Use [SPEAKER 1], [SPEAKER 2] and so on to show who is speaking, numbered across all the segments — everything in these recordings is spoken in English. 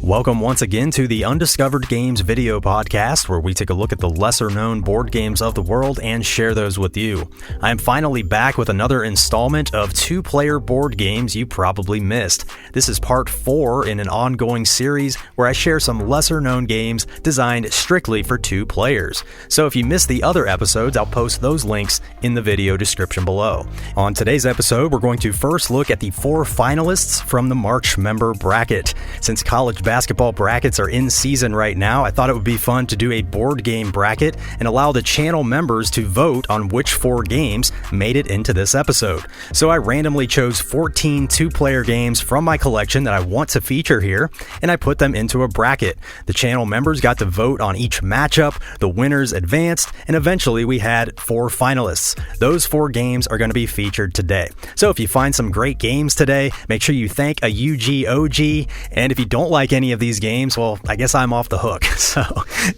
[SPEAKER 1] Welcome once again to the Undiscovered Games video podcast, where we take a look at the lesser-known board games of the world and share those with you. I am finally back with another installment of two-player board games you probably missed. This is part 4 in an ongoing series where I share some lesser-known games designed strictly for 2 players. So if you missed the other episodes, I'll post those links in the video description below. On today's episode, we're going to first look at the 4 finalists from the March member bracket. Since college basketball brackets are in season right now, I thought it would be fun to do a board game bracket and allow the channel members to vote on which 4 games made it into this episode. So I randomly chose 14 two-player games from my collection that I want to feature here, and I put them into a bracket. The channel members got to vote on each matchup, the winners advanced, and eventually we had 4 finalists. Those 4 games are going to be featured today. So if you find some great games today, make sure you thank a UGOG, and if you don't like any of these games, well, I guess I'm off the hook. So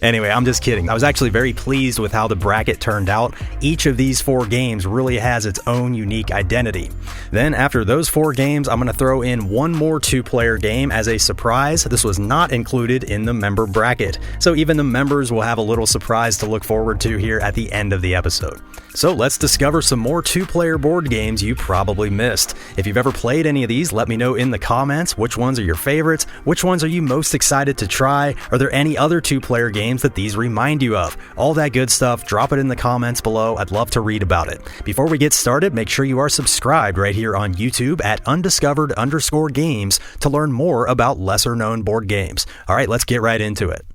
[SPEAKER 1] anyway, I'm just kidding. I was actually very pleased with how the bracket turned out. Each of these 4 games really has its own unique identity. Then after those 4 games, I'm going to throw in one more 2-player game as a surprise. This was not included in the member bracket, so even the members will have a little surprise to look forward to here at the end of the episode. So let's discover some more 2-player board games you probably missed. If you've ever played any of these, let me know in the comments which ones are your favorites, which ones are you most excited to try, are there any other 2-player games that these remind you of? All that good stuff, drop it in the comments below, I'd love to read about it. Before we get started, make sure you are subscribed right here on YouTube at undiscovered_games to learn more about lesser known board games. Alright, let's get right into it.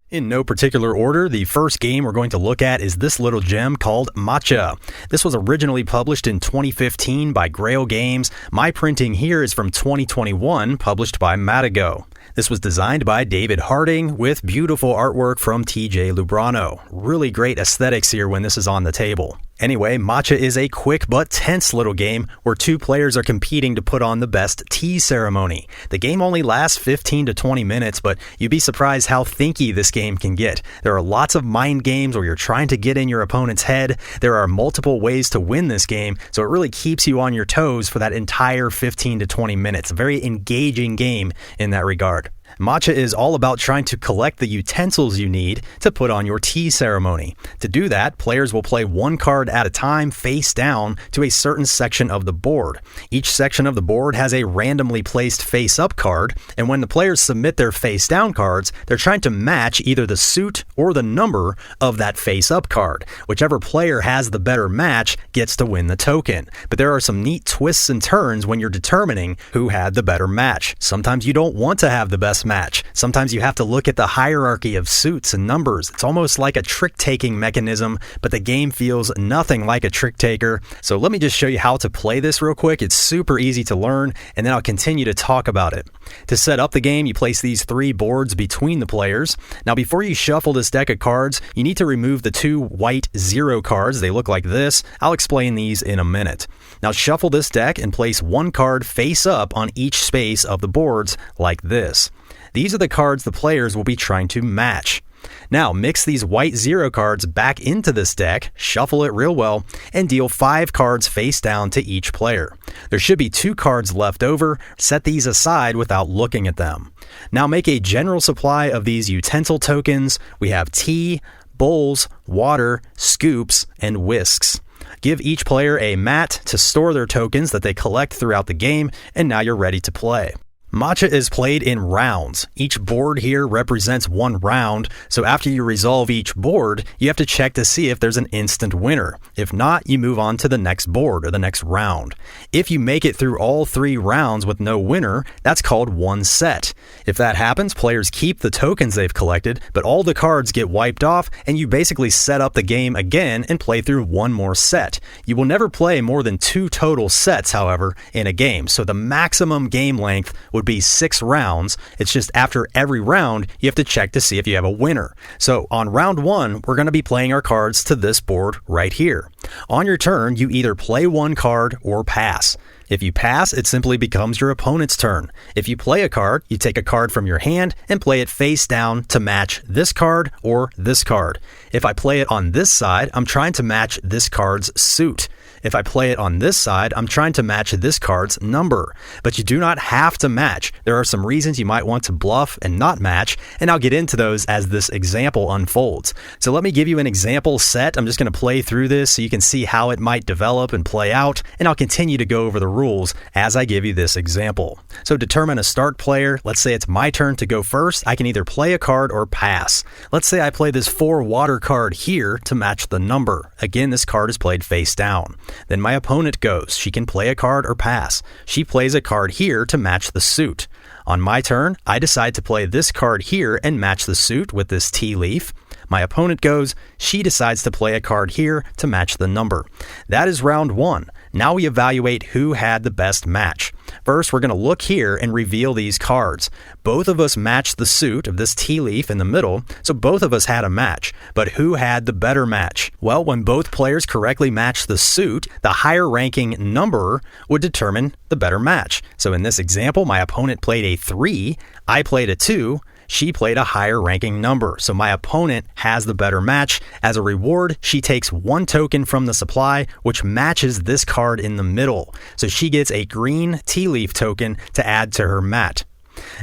[SPEAKER 1] In no particular order, the first game we're going to look at is this little gem called Matcha. This was originally published in 2015 by Grail Games. My printing here is from 2021, published by Matago. This was designed by David Harding with beautiful artwork from TJ Lubrano. Really great aesthetics here when this is on the table. Anyway, Matcha is a quick but tense little game where 2 players are competing to put on the best tea ceremony. The game only lasts 15 to 20 minutes, but you'd be surprised how thinky this game can get. There are lots of mind games where you're trying to get in your opponent's head. There are multiple ways to win this game, so it really keeps you on your toes for that entire 15 to 20 minutes. A very engaging game in that regard. Matcha is all about trying to collect the utensils you need to put on your tea ceremony. To do that, players will play 1 card at a time face down to a certain section of the board. Each section of the board has a randomly placed face-up card, and when the players submit their face-down cards, they're trying to match either the suit or the number of that face-up card. Whichever player has the better match gets to win the token. But there are some neat twists and turns when you're determining who had the better match. Sometimes you don't want to have the best match. Sometimes you have to look at the hierarchy of suits and numbers. It's almost like a trick-taking mechanism, but the game feels nothing like a trick-taker. So let me just show you how to play this real quick. It's super easy to learn, and then I'll continue to talk about it. To set up the game, you place these 3 boards between the players. Now, before you shuffle this deck of cards, you need to remove the 2 white 0 cards. They look like this. I'll explain these in a minute. Now, shuffle this deck and place 1 card face up on each space of the boards like this. These are the cards the players will be trying to match. Now, mix these white 0 cards back into this deck, shuffle it real well, and deal 5 cards face down to each player. There should be 2 cards left over. Set these aside without looking at them. Now make a general supply of these utensil tokens. We have tea, bowls, water, scoops, and whisks. Give each player a mat to store their tokens that they collect throughout the game, and now you're ready to play. Matcha is played in rounds. Each board here represents 1 round, so after you resolve each board, you have to check to see if there's an instant winner. If not, you move on to the next board or the next round. If you make it through all 3 rounds with no winner, that's called 1 set. If that happens, players keep the tokens they've collected, but all the cards get wiped off, and you basically set up the game again and play through 1 more set. You will never play more than 2 total sets, however, in a game, so the maximum game length would be 6 rounds. It's just after every round, you have to check to see if you have a winner. So on round 1, we're going to be playing our cards to this board right here. On your turn, you either play 1 card or pass. If you pass, it simply becomes your opponent's turn. If you play a card, you take a card from your hand and play it face down to match this card or this card. If I play it on this side, I'm trying to match this card's suit. If I play it on this side, I'm trying to match this card's number. But you do not have to match. There are some reasons you might want to bluff and not match, and I'll get into those as this example unfolds. So let me give you an example set. I'm just going to play through this so you can see how it might develop and play out, and I'll continue to go over the rules as I give you this example. So determine a start player. Let's say it's my turn to go first. I can either play a card or pass. Let's say I play this 4 water card here to match the number. Again, this card is played face down. Then my opponent goes. She can play a card or pass. She plays a card here to match the suit. On my turn, I decide to play this card here and match the suit with this tea leaf. My opponent goes. She decides to play a card here to match the number. That is round 1. Now we evaluate who had the best match. First, we're going to look here and reveal these cards. Both of us matched the suit of this tea leaf in the middle, so both of us had a match. But who had the better match? Well, when both players correctly matched the suit, the higher ranking number would determine the better match. So in this example, my opponent played a 3, I played a 2, she played a higher ranking number, so my opponent has the better match. As a reward, she takes 1 token from the supply, which matches this card in the middle. So she gets a green tea leaf token to add to her mat.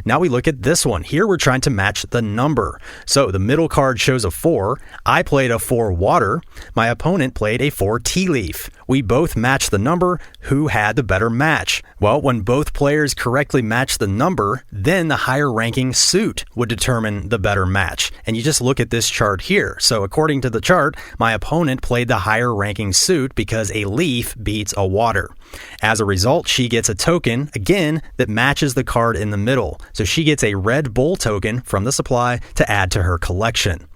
[SPEAKER 1] Now we look at this one. Here we're trying to match the number. So the middle card shows a 4. I played a 4 water. My opponent played a 4 tea leaf. We both matched the number. Who had the better match? Well, when both players correctly matched the number, then the higher ranking suit would determine the better match. And you just look at this chart here. So according to the chart, my opponent played the higher ranking suit because a leaf beats a water. As a result, she gets a token, again, that matches the card in the middle. So she gets a red bull token from the supply to add to her collection.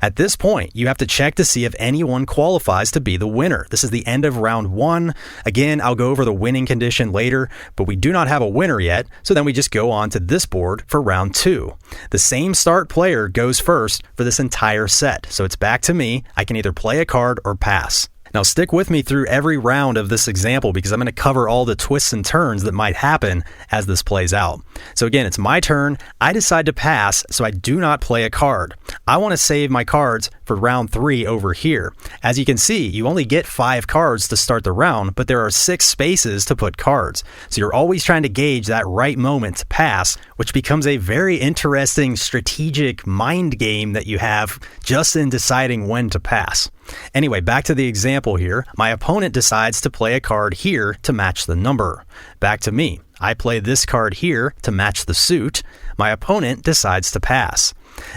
[SPEAKER 1] At this point, you have to check to see if anyone qualifies to be the winner. This is the end of round 1. Again, I'll go over the winning condition later, but we do not have a winner yet, so then we just go on to this board for round 2. The same start player goes first for this entire set, so it's back to me. I can either play a card or pass. Now stick with me through every round of this example because I'm going to cover all the twists and turns that might happen as this plays out. So again, it's my turn. I decide to pass, so I do not play a card. I want to save my cards for round 3 over here. As you can see, you only get 5 cards to start the round, but there are 6 spaces to put cards. So you're always trying to gauge that right moment to pass, which becomes a very interesting strategic mind game that you have just in deciding when to pass. Anyway, back to the example here. My opponent decides to play a card here to match the number. Back to me. I play this card here to match the suit. My opponent decides to pass.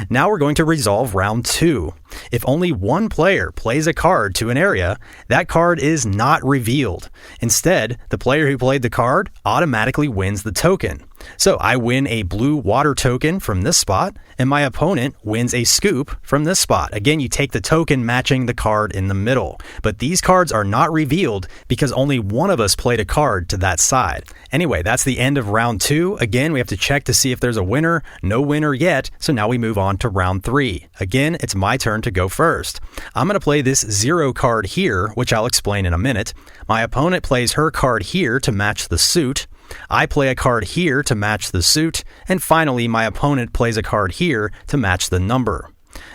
[SPEAKER 1] Now we're going to resolve round 2. If only one player plays a card to an area, that card is not revealed. Instead, the player who played the card automatically wins the token. So I win a blue water token from this spot, and my opponent wins a scoop from this spot. Again, you take the token matching the card in the middle. But these cards are not revealed because only one of us played a card to that side. Anyway, that's the end of round 2. Again, we have to check to see if there's a winner. No winner yet, so now we move on to round 3. Again, it's my turn to go first. I'm going to play this 0 card here, which I'll explain in a minute. My opponent plays her card here to match the suit. I play a card here to match the suit, and finally my opponent plays a card here to match the number.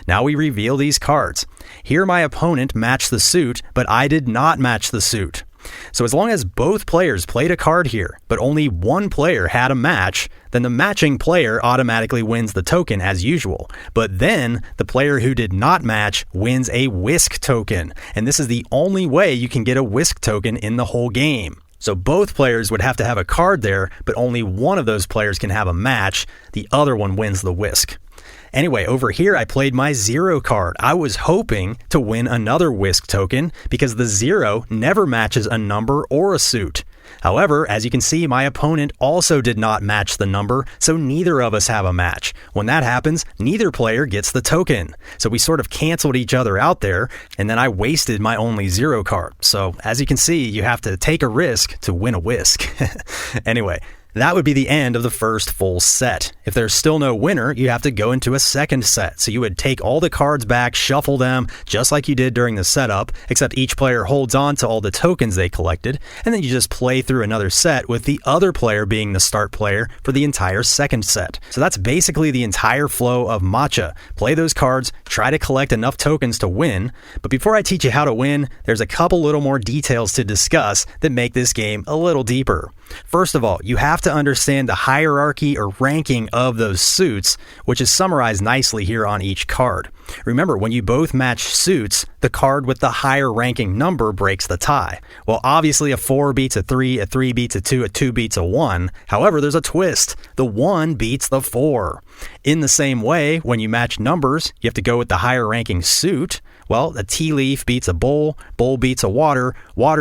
[SPEAKER 1] Now we reveal these cards. Here my opponent matched the suit, but I did not match the suit. So as long as both players played a card here, but only one player had a match, then the matching player automatically wins the token as usual. But then the player who did not match wins a whisk token, and this is the only way you can get a whisk token in the whole game. So both players would have to have a card there, but only one of those players can have a match. The other one wins the whisk. Anyway, over here I played my 0 card. I was hoping to win another whisk token because the 0 never matches a number or a suit. However, as you can see, my opponent also did not match the number, so neither of us have a match. When that happens, neither player gets the token. So we sort of canceled each other out there, and then I wasted my only 0 card. So as you can see, you have to take a risk to win a whisk. Anyway, That would be the end of the first full set. If there's still no winner, you have to go into a second set. So you would take all the cards back, shuffle them, just like you did during the setup, except each player holds on to all the tokens they collected, and then you just play through another set with the other player being the start player for the entire second set. So that's basically the entire flow of Matcha. Play those cards, try to collect enough tokens to win, but before I teach you how to win, there's a couple little more details to discuss that make this game a little deeper. First of all, you have to understand the hierarchy or ranking of those suits, which is summarized nicely here on each card. Remember, when you both match suits, the card with the higher ranking number breaks the tie. Well, obviously a 4 beats a 3 beats a 2 beats a 1. However, there's a twist. The 1 beats the 4. In the same way, when you match numbers, you have to go with the higher ranking suit. Well, a tea leaf beats a bowl beats a water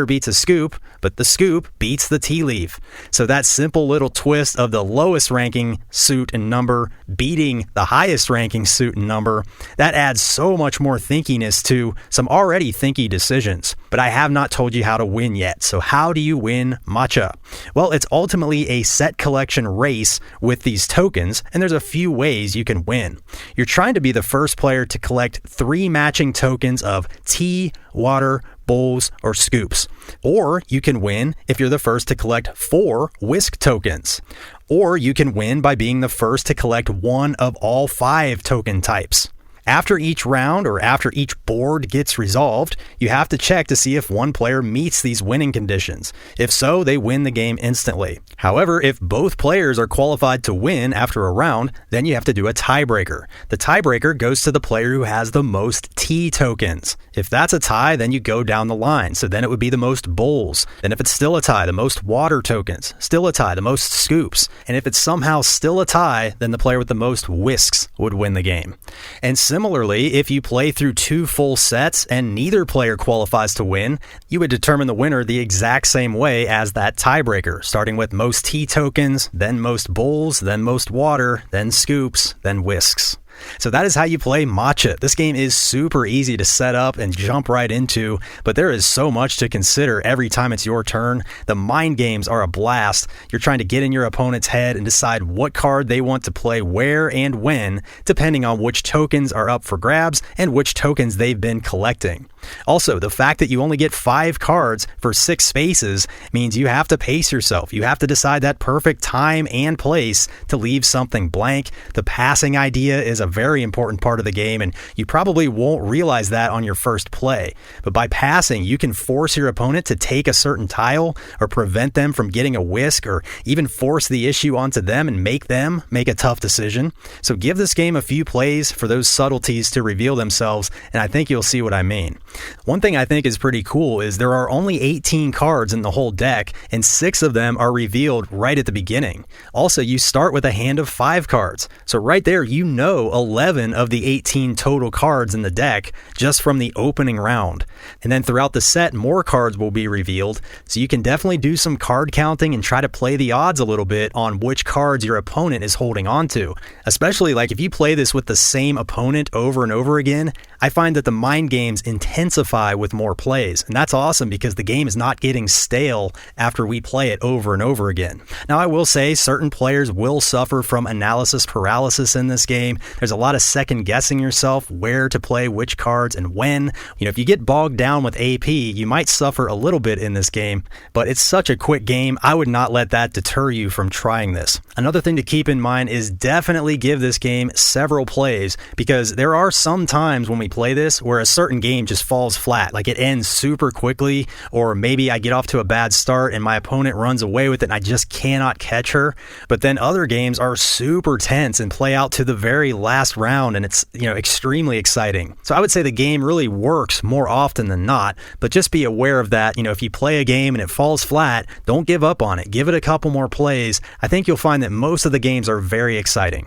[SPEAKER 1] beats a scoop, but the scoop beats the tea leaf. So that simple little twist of the lowest ranking suit and number beating the highest ranking suit and number, that adds so much more thinkiness to some already thinky decisions. But I have not told you how to win yet. So how do you win Matcha? Well, it's ultimately a set collection race with these tokens, and there's a few ways you can win. You're trying to be the first player to collect 3 matching tokens of tea, water, bowls, or scoops. Or you can win if you're the first to collect 4 whisk tokens. Or you can win by being the first to collect one of all 5 token types. After each round or after each board gets resolved, you have to check to see if one player meets these winning conditions. If so, they win the game instantly. However, if both players are qualified to win after a round, then you have to do a tiebreaker. The tiebreaker goes to the player who has the most tea tokens. If that's a tie, then you go down the line. So then it would be the most bowls. Then if it's still a tie, the most water tokens. Still a tie, the most scoops. And if it's somehow still a tie, then the player with the most whisks would win the game. And similarly, if you play through 2 full sets and neither player qualifies to win, you would determine the winner the exact same way as that tiebreaker, starting with most tea tokens, then most bowls, then most water, then scoops, then whisks. So that is how you play Matcha. This game is super easy to set up and jump right into, but there is so much to consider every time it's your turn. The mind games are a blast. You're trying to get in your opponent's head and decide what card they want to play where and when, depending on which tokens are up for grabs and which tokens they've been collecting. Also, the fact that you only get 5 cards for 6 spaces means you have to pace yourself. You have to decide that perfect time and place to leave something blank. The passing idea is a very important part of the game, and you probably won't realize that on your first play. But by passing, you can force your opponent to take a certain tile or prevent them from getting a whisk, or even force the issue onto them and make them make a tough decision. So give this game a few plays for those subtleties to reveal themselves, and I think you'll see what I mean. One thing I think is pretty cool is there are only 18 cards in the whole deck, and 6 of them are revealed right at the beginning. Also, you start with a hand of 5 cards. So right there, you know 11 of the 18 total cards in the deck just from the opening round. And then throughout the set, more cards will be revealed, so you can definitely do some card counting and try to play the odds a little bit on which cards your opponent is holding on to. Especially like if you play this with the same opponent over and over again, I find that the mind games intensify with more plays, and that's awesome because the game is not getting stale after we play it over and over again. Now, I will say certain players will suffer from analysis paralysis in this game. There's a lot of second guessing yourself where to play which cards and when. If you get bogged down with AP, you might suffer a little bit in this game, but it's such a quick game, I would not let that deter you from trying this. Another thing to keep in mind is definitely give this game several plays, because there are some times when we play this where a certain game just falls flat, like it ends super quickly, or maybe I get off to a bad start and my opponent runs away with it and I just cannot catch her. But then other games are super tense and play out to the very last round, and it's extremely exciting. So I would say the game really works more often than not, but just be aware of that. If you play a game and it falls flat, don't give up on it. Give it a couple more plays. I think you'll find that most of the games are very exciting.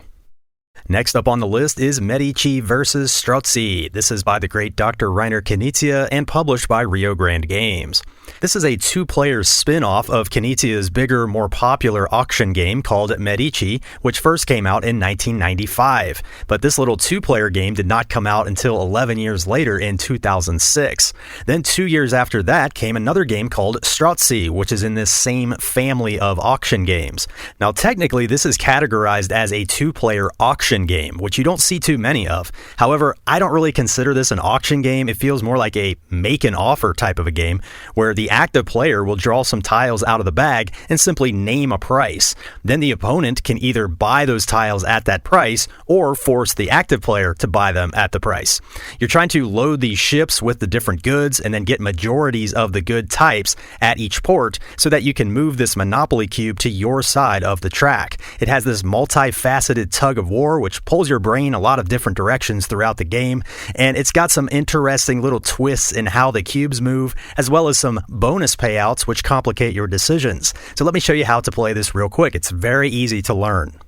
[SPEAKER 1] Next up on the list is Medici vs. Strozzi. This is by the great Dr. Rainer Knizia and published by Rio Grande Games. This is a two-player spin-off of Knizia's bigger, more popular auction game called Medici, which first came out in 1995. But this little two-player game did not come out until 11 years later in 2006. Then 2 years after that came another game called Strozzi, which is in this same family of auction games. Now technically this is categorized as a two-player auction game, which you don't see too many of. However, I don't really consider this an auction game. It feels more like a make an offer type of a game, where the active player will draw some tiles out of the bag and simply name a price. Then the opponent can either buy those tiles at that price or force the active player to buy them at the price. You're trying to load these ships with the different goods and then get majorities of the good types at each port so that you can move this Monopoly cube to your side of the track. It has this multifaceted tug of war which pulls your brain a lot of different directions throughout the game, and it's got some interesting little twists in how the cubes move, as well as some bonus payouts which complicate your decisions. So let me show you how to play this real quick. It's very easy to learn.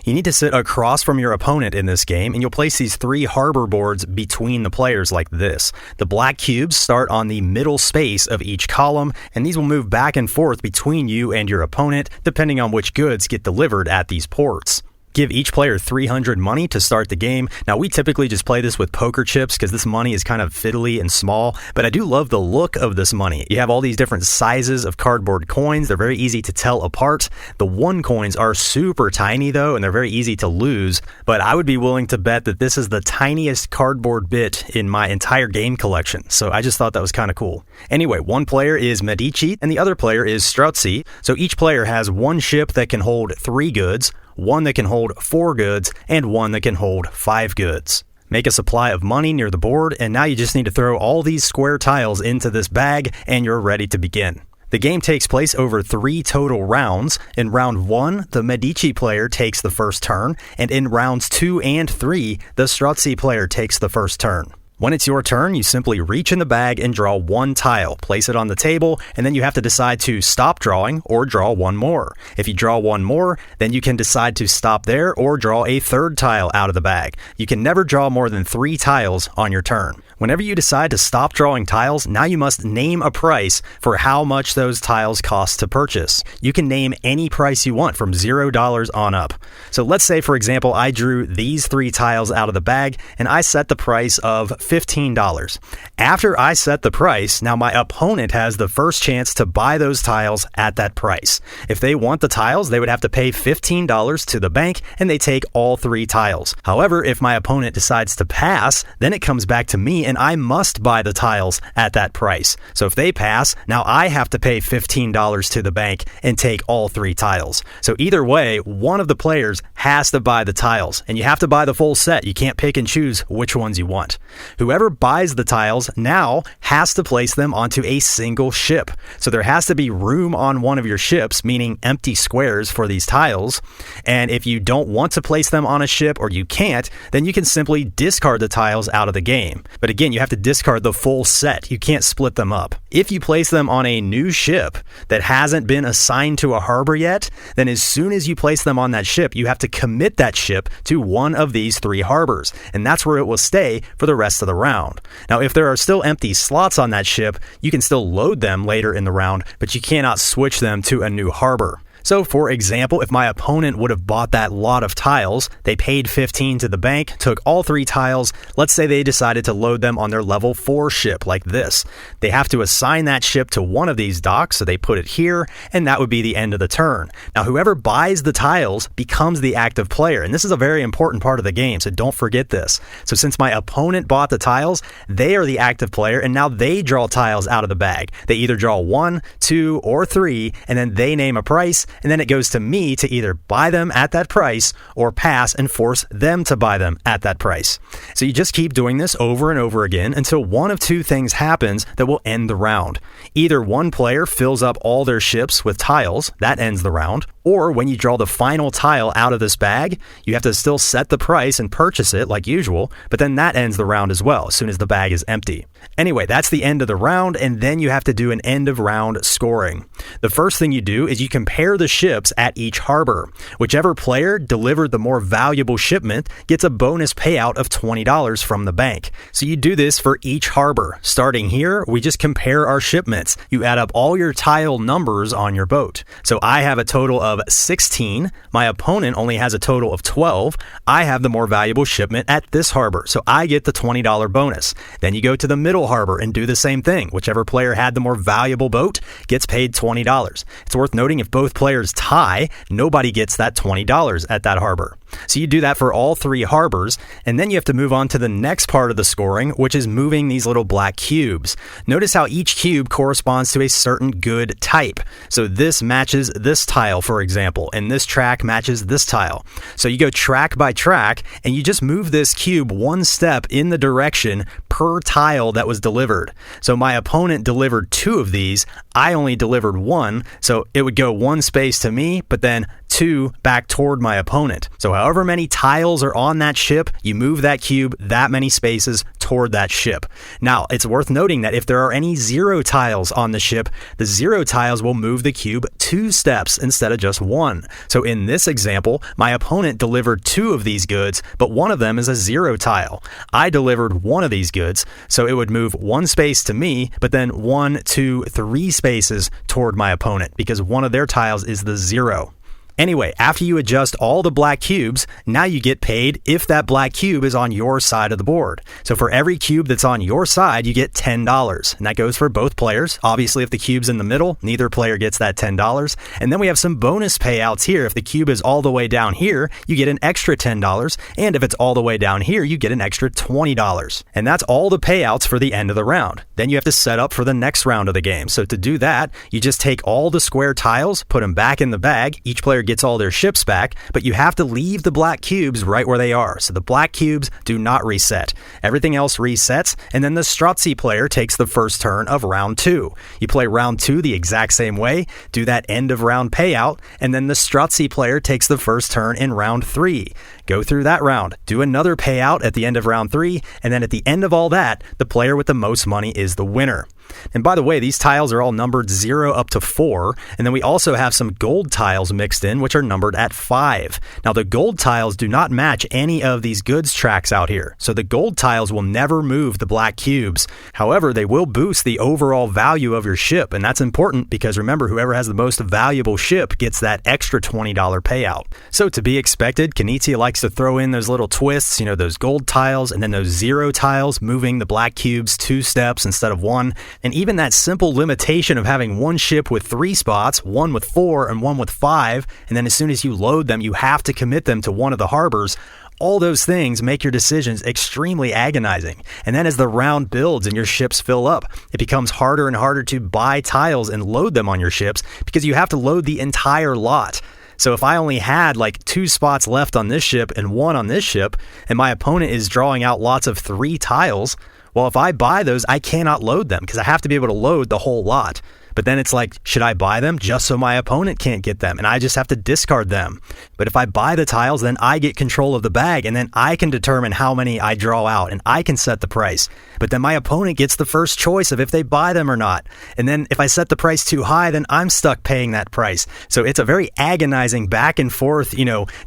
[SPEAKER 1] You need to sit across from your opponent in this game, and you'll place these 3 harbor boards between the players like this. The black cubes start on the middle space of each column, and these will move back and forth between you and your opponent, depending on which goods get delivered at these ports. Give each player 300 money to start the game. Now, we typically just play this with poker chips because this money is kind of fiddly and small, but I do love the look of this money. You have all these different sizes of cardboard coins. They're very easy to tell apart. The 1 coins are super tiny, though, and they're very easy to lose, but I would be willing to bet that this is the tiniest cardboard bit in my entire game collection, so I just thought that was kind of cool. Anyway, one player is Medici, and the other player is Strozzi, so each player has 1 ship that can hold 3 goods, 1 that can hold 4 goods, and 1 that can hold 5 goods. Make a supply of money near the board, and now you just need to throw all these square tiles into this bag, and you're ready to begin. The game takes place over 3 total rounds. In round 1, the Medici player takes the first turn, and in rounds 2 and 3, the Strozzi player takes the first turn. When it's your turn, you simply reach in the bag and draw 1 tile, place it on the table, and then you have to decide to stop drawing or draw 1 more. If you draw 1 more, then you can decide to stop there or draw a 3rd tile out of the bag. You can never draw more than 3 tiles on your turn. Whenever you decide to stop drawing tiles, now you must name a price for how much those tiles cost to purchase. You can name any price you want from $0 on up. So let's say, for example, I drew these 3 tiles out of the bag and I set the price of $15. After I set the price, now my opponent has the first chance to buy those tiles at that price. If they want the tiles, they would have to pay $15 to the bank and they take all 3 tiles. However, if my opponent decides to pass, then it comes back to me and I must buy the tiles at that price. So if they pass, now I have to pay $15 to the bank and take all 3 tiles. So either way, one of the players has to buy the tiles, and you have to buy the full set. You can't pick and choose which ones you want. Whoever buys the tiles now has to place them onto a single ship. So there has to be room on one of your ships, meaning empty squares for these tiles. And if you don't want to place them on a ship, or you can't, then you can simply discard the tiles out of the game. But again, you have to discard the full set. You can't split them up. If you place them on a new ship that hasn't been assigned to a harbor yet, then as soon as you place them on that ship, you have to commit that ship to one of these 3 harbors, and that's where it will stay for the rest of the round. Now, if there are still empty slots on that ship, you can still load them later in the round, but you cannot switch them to a new harbor. So, for example, if my opponent would have bought that lot of tiles, they paid $15 to the bank, took all 3 tiles, let's say they decided to load them on their level 4 ship like this. They have to assign that ship to one of these docks, so they put it here, and that would be the end of the turn. Now, whoever buys the tiles becomes the active player, and this is a very important part of the game, so don't forget this. So since my opponent bought the tiles, they are the active player, and now they draw tiles out of the bag. They either draw 1, 2, or 3, and then they name a price, and then it goes to me to either buy them at that price or pass and force them to buy them at that price. So you just keep doing this over and over again until one of 2 things happens that will end the round. Either one player fills up all their ships with tiles, that ends the round, Or when you draw the final tile out of this bag, you have to still set the price and purchase it like usual, but then that ends the round as well, as soon as the bag is empty. Anyway, that's the end of the round, and then you have to do an end of round scoring. The first thing you do is you compare the ships at each harbor. Whichever player delivered the more valuable shipment gets a bonus payout of $20 from the bank. So you do this for each harbor. Starting here, we just compare our shipments. You add up all your tile numbers on your boat. So I have a total of 16. My opponent only has a total of 12. I have the more valuable shipment at this harbor, so I get the $20 bonus. Then you go to the middle harbor and do the same thing. Whichever player had the more valuable boat gets paid $20. It's worth noting if both players tie, nobody gets that $20 at that harbor. So you do that for all 3 harbors, and then you have to move on to the next part of the scoring, which is moving these little black cubes. Notice how each cube corresponds to a certain good type. So this matches this tile, for example, and this track matches this tile. So you go track by track, and you just move this cube one step in the direction per tile that was delivered. So my opponent delivered 2 of these, I only delivered 1, so it would go 1 space to me, but then 2 back toward my opponent. So however many tiles are on that ship, you move that cube that many spaces toward that ship. Now, it's worth noting that if there are any 0 tiles on the ship, the 0 tiles will move the cube 2 steps instead of just 1. So in this example, my opponent delivered 2 of these goods, but one of them is a 0 tile. I delivered 1 of these goods, so it would move 1 space to me, but then 1, 2, 3 spaces toward my opponent because one of their tiles is the 0. Anyway, after you adjust all the black cubes, now you get paid if that black cube is on your side of the board. So for every cube that's on your side, you get $10. And that goes for both players. Obviously, if the cube's in the middle, neither player gets that $10. And then we have some bonus payouts here. If the cube is all the way down here, you get an extra $10. And if it's all the way down here, you get an extra $20. And that's all the payouts for the end of the round. Then you have to set up for the next round of the game. So to do that, you just take all the square tiles, put them back in the bag. Each player gets all their ships back, but you have to leave the black cubes right where they are. So the black cubes do not reset. Everything else resets, and then the Strozzi player takes the first turn of round 2. You play round 2 the exact same way, do that end of round payout, and then the Strozzi player takes the first turn in round 3. Go through that round, do another payout at the end of round 3, and then at the end of all that, the player with the most money is the winner. And by the way, these tiles are all numbered 0 up to 4, and then we also have some gold tiles mixed in, which are numbered at 5. Now, the gold tiles do not match any of these goods tracks out here, so the gold tiles will never move the black cubes. However, they will boost the overall value of your ship, and that's important because remember, whoever has the most valuable ship gets that extra $20 payout. So to be expected, Knizia likes to throw in those little twists, those gold tiles, and then those 0 tiles, moving the black cubes 2 steps instead of 1. And even that simple limitation of having one ship with 3 spots, one with 4 and one with 5, and then as soon as you load them, you have to commit them to one of the harbors. All those things make your decisions extremely agonizing. And then as the round builds and your ships fill up, it becomes harder and harder to buy tiles and load them on your ships because you have to load the entire lot. So if I only had like 2 spots left on this ship and 1 on this ship, and my opponent is drawing out lots of 3 tiles, well, if I buy those, I cannot load them because I have to be able to load the whole lot. But then it's like, should I buy them just so my opponent can't get them and I just have to discard them? But if I buy the tiles, then I get control of the bag and then I can determine how many I draw out and I can set the price. But then my opponent gets the first choice of if they buy them or not. And then if I set the price too high, then I'm stuck paying that price. So it's a very agonizing back and forth,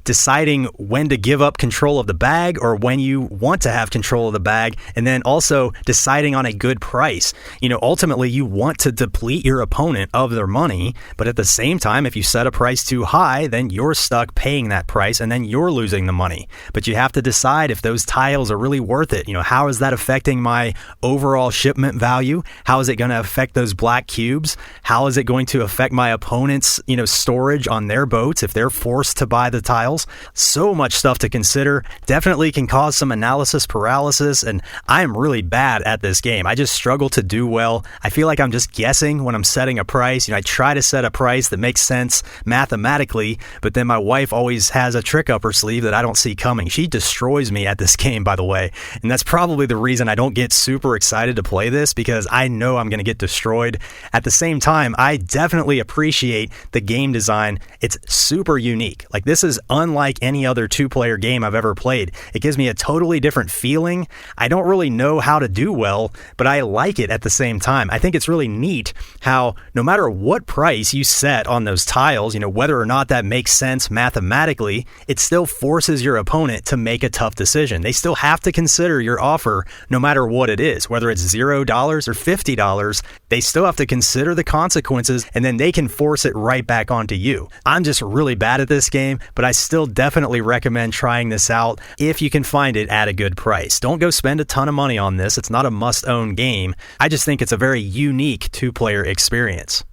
[SPEAKER 1] deciding when to give up control of the bag or when you want to have control of the bag. And then also deciding on a good price. Ultimately you want to deplete your opponent of their money, but at the same time, if you set a price too high, then you're stuck paying that price and then you're losing the money. But you have to decide if those tiles are really worth it. How is that affecting my overall shipment value? How is it going to affect those black cubes? How is it going to affect my opponent's, storage on their boats if they're forced to buy the tiles? So much stuff to consider. Definitely can cause some analysis paralysis, and I am really bad at this game. I just struggle to do well. I feel like I'm just guessing when I'm setting a price. I try to set a price that makes sense mathematically, but then my wife always has a trick up her sleeve that I don't see coming. She destroys me at this game, by the way, and that's probably the reason I don't get super excited to play this, because I know I'm going to get destroyed. At the same time, I definitely appreciate the game design. It's super unique. Like, this is unlike any other two-player game I've ever played. It gives me a totally different feeling. I don't really know how to do well, but I like it at the same time. I think it's really neat how no matter what price you set on those tiles, whether or not that makes sense mathematically, it still forces your opponent to make a tough decision. They still have to consider your offer no matter what it is, whether it's $0 or $50. They still have to consider the consequences, and then they can force it right back onto you. I'm just really bad at this game, but I still definitely recommend trying this out if you can find it at a good price. Don't go spend a ton of money on this. It's not a must-own game. I just think it's a very unique two-player experience.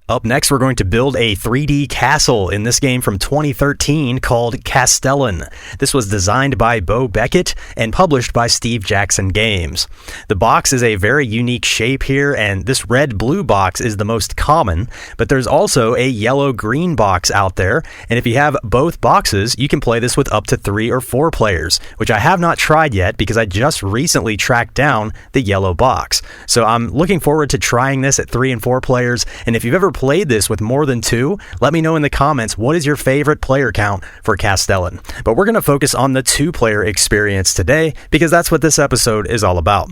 [SPEAKER 1] Up next, we're going to build a 3D castle in this game from 2013 called Castellan. This was designed by Bo Beckett and published by Steve Jackson Games. The box is a very unique shape here, and this red-blue box is the most common, but there's also a yellow-green box out there, and if you have both boxes, you can play this with up to 3 or 4 players, which I have not tried yet because I just recently tracked down the yellow box. So I'm looking forward to trying this at 3 and 4 players, and if you've ever played this with more than 2, let me know in the comments what is your favorite player count for Castellan. But we're going to focus on the 2-player experience today because that's what this episode is all about.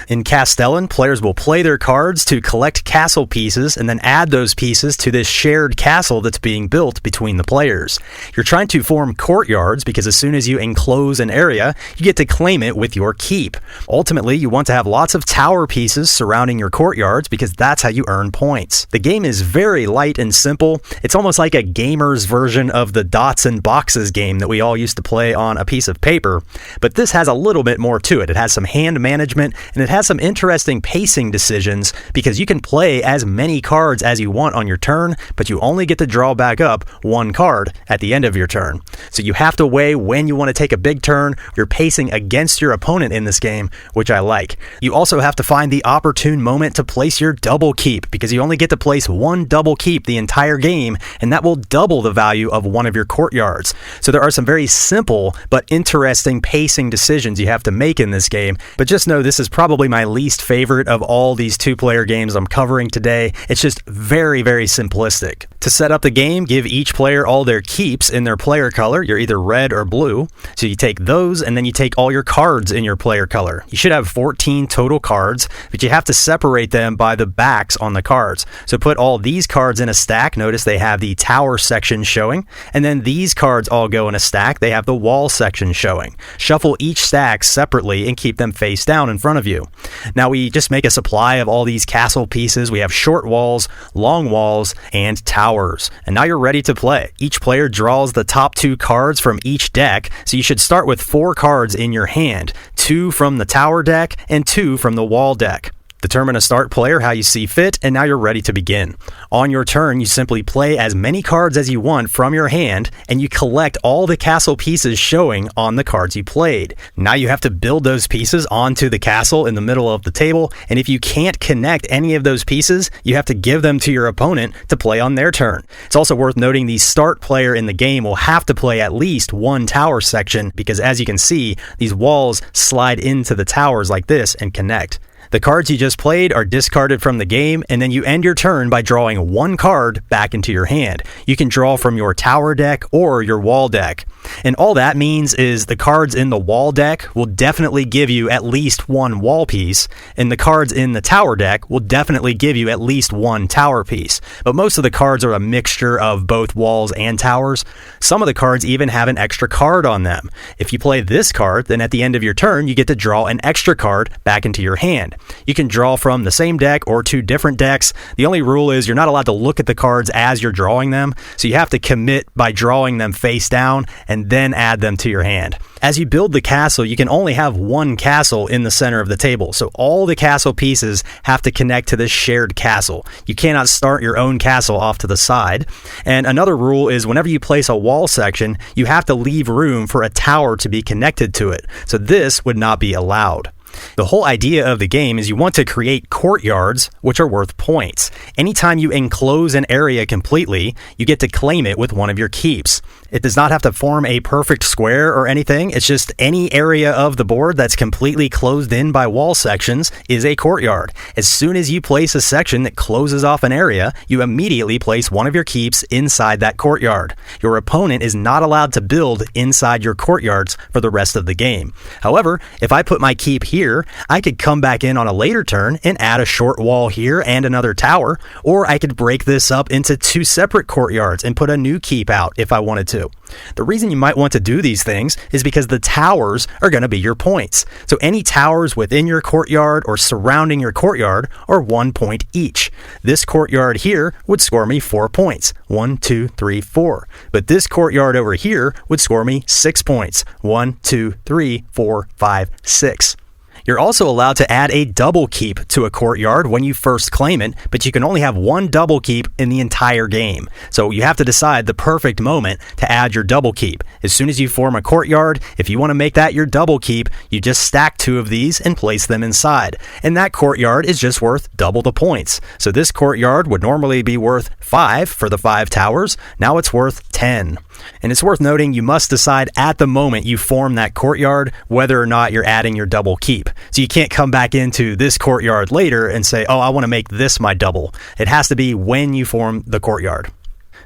[SPEAKER 1] In Castellan, players will play their cards to collect castle pieces and then add those pieces to this shared castle that's being built between the players. You're trying to form courtyards because as soon as you enclose an area, you get to claim it with your keep. Ultimately, you want to have lots of tower pieces surrounding your courtyards because that's how you earn points. The game is very light and simple. It's almost like a gamer's version of the dots and boxes game that we all used to play on a piece of paper, but this has a little bit more to it. It has some hand management, and it has some interesting pacing decisions because you can play as many cards as you want on your turn, but you only get to draw back up 1 card at the end of your turn. So you have to weigh when you want to take a big turn. You're pacing against your opponent in this game, which I like. You also have to find the opportune moment to place your double keep because you only get to place 1 double keep the entire game, and that will double the value of one of your courtyards. So there are some very simple but interesting pacing decisions you have to make in this game, but just know this is probably my least favorite of all these 2-player games I'm covering today. It's just very, very simplistic. To set up the game, give each player all their keeps in their player color. You're either red or blue. So you take those and then you take all your cards in your player color. You should have 14 total cards, but you have to separate them by the backs on the cards. So put all these cards in a stack. Notice they have the tower section showing, and then these cards all go in a stack. They have the wall section showing. Shuffle each stack separately and keep them face down in front of you. Now we just make a supply of all these castle pieces. We have short walls, long walls, and towers. And now you're ready to play. Each player draws the top 2 cards from each deck, so you should start with 4 cards in your hand, 2 from the tower deck and 2 from the wall deck. Determine a start player how you see fit, and now you're ready to begin. On your turn, you simply play as many cards as you want from your hand, and you collect all the castle pieces showing on the cards you played. Now you have to build those pieces onto the castle in the middle of the table, and if you can't connect any of those pieces, you have to give them to your opponent to play on their turn. It's also worth noting the start player in the game will have to play at least 1 tower section, because as you can see, these walls slide into the towers like this and connect. The cards you just played are discarded from the game, and then you end your turn by drawing 1 card back into your hand. You can draw from your tower deck or your wall deck. And all that means is the cards in the wall deck will definitely give you at least 1 wall piece, and the cards in the tower deck will definitely give you at least 1 tower piece. But most of the cards are a mixture of both walls and towers. Some of the cards even have an extra card on them. If you play this card, then at the end of your turn, you get to draw an extra card back into your hand. You can draw from the same deck or 2 different decks. The only rule is you're not allowed to look at the cards as you're drawing them, so you have to commit by drawing them face down and then add them to your hand. As you build the castle, you can only have 1 castle in the center of the table, so all the castle pieces have to connect to this shared castle. You cannot start your own castle off to the side. And another rule is whenever you place a wall section, you have to leave room for a tower to be connected to it, so this would not be allowed. The whole idea of the game is you want to create courtyards, which are worth points. Anytime you enclose an area completely, you get to claim it with one of your keeps. It does not have to form a perfect square or anything. It's just any area of the board that's completely closed in by wall sections is a courtyard. As soon as you place a section that closes off an area, you immediately place one of your keeps inside that courtyard. Your opponent is not allowed to build inside your courtyards for the rest of the game. However, if I put my keep here, I could come back in on a later turn and add a short wall here and another tower, or I could break this up into two separate courtyards and put a new keep out if I wanted to. The reason you might want to do these things is because the towers are going to be your points. So any towers within your courtyard or surrounding your courtyard are 1 point each. This courtyard here would score me 4 points. 1, 2, 3, 4. But this courtyard over here would score me 6 points. 1, 2, 3, 4, 5, 6. You're also allowed to add a double keep to a courtyard when you first claim it, but you can only have one double keep in the entire game. So you have to decide the perfect moment to add your double keep. As soon as you form a courtyard, if you want to make that your double keep, you just stack 2 of these and place them inside. And that courtyard is just worth double the points. So this courtyard would normally be worth 5 for the 5 towers. Now it's worth 10. And it's worth noting you must decide at the moment you form that courtyard whether or not you're adding your double keep. So you can't come back into this courtyard later and say, oh, I want to make this my double. It has to be when you form the courtyard.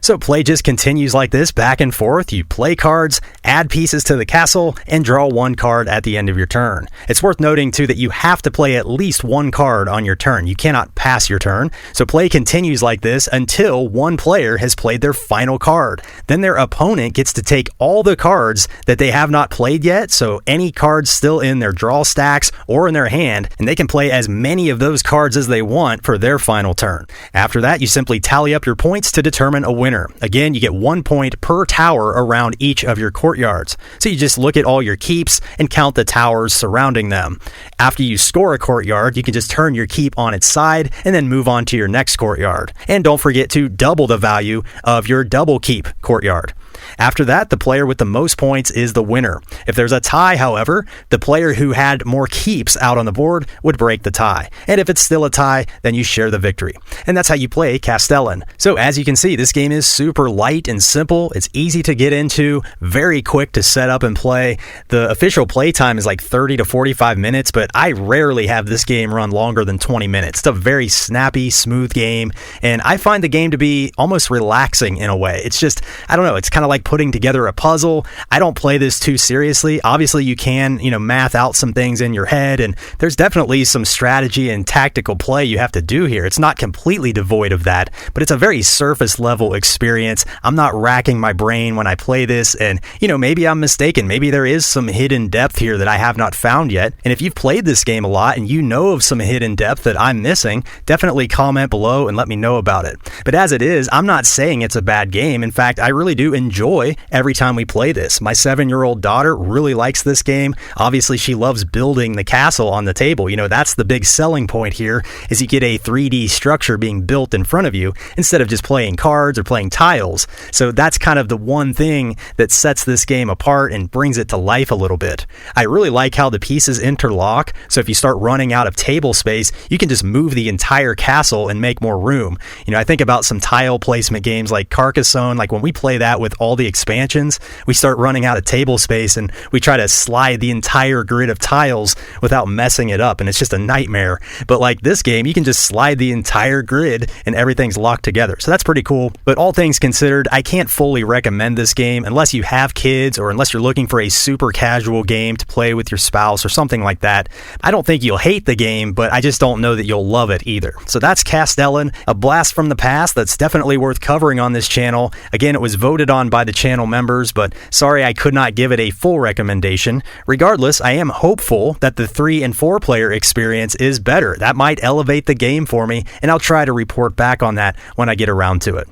[SPEAKER 1] So play just continues like this, back and forth. You play cards, add pieces to the castle, and draw 1 card at the end of your turn. It's worth noting, too, that you have to play at least 1 card on your turn. You cannot pass your turn. So play continues like this until one player has played their final card. Then their opponent gets to take all the cards that they have not played yet, so any cards still in their draw stacks or in their hand, and they can play as many of those cards as they want for their final turn. After that, you simply tally up your points to determine a winner. Again, you get 1 point per tower around each of your courtyards. So you just look at all your keeps and count the towers surrounding them. After you score a courtyard, you can just turn your keep on its side and then move on to your next courtyard. And don't forget to double the value of your double keep courtyard. After that, the player with the most points is the winner. If there's a tie, however, the player who had more keeps out on the board would break the tie. And if it's still a tie, then you share the victory. And that's how you play Castellan. So as you can see, this game is super light and simple. It's easy to get into, very quick to set up and play. The official play time is like 30 to 45 minutes, but I rarely have this game run longer than 20 minutes. It's a very snappy, smooth game, and I find the game to be almost relaxing in a way. It's just, I don't know, it's kind of like putting together a puzzle. I don't play this too seriously. Obviously, you can, math out some things in your head, and there's definitely some strategy and tactical play you have to do here. It's not completely devoid of that, but it's a very surface level experience. I'm not racking my brain when I play this, and, maybe I'm mistaken. Maybe there is some hidden depth here that I have not found yet. And if you've played this game a lot and you know of some hidden depth that I'm missing, definitely comment below and let me know about it. But as it is, I'm not saying it's a bad game. In fact, I really do enjoy every time we play this. My 7-year-old daughter really likes this game. Obviously, she loves building the castle on the table. That's the big selling point here, is you get a 3D structure being built in front of you instead of just playing cards or playing tiles. So that's kind of the one thing that sets this game apart and brings it to life a little bit. I really like how the pieces interlock, so if you start running out of table space, you can just move the entire castle and make more room. I think about some tile placement games like Carcassonne. Like when we play that with all the expansions, we start running out of table space and we try to slide the entire grid of tiles without messing it up, and it's just a nightmare. But like this game, you can just slide the entire grid and everything's locked together. So that's pretty cool. But all things considered, I can't fully recommend this game unless you have kids or unless you're looking for a super casual game to play with your spouse or something like that. I don't think you'll hate the game, but I just don't know that you'll love it either. So that's Castellan, a blast from the past that's definitely worth covering on this channel. Again, it was voted on by the channel members, but sorry I could not give it a full recommendation. Regardless, I am hopeful that the 3 and 4 player experience is better. That might elevate the game for me, and I'll try to report back on that when I get around to it.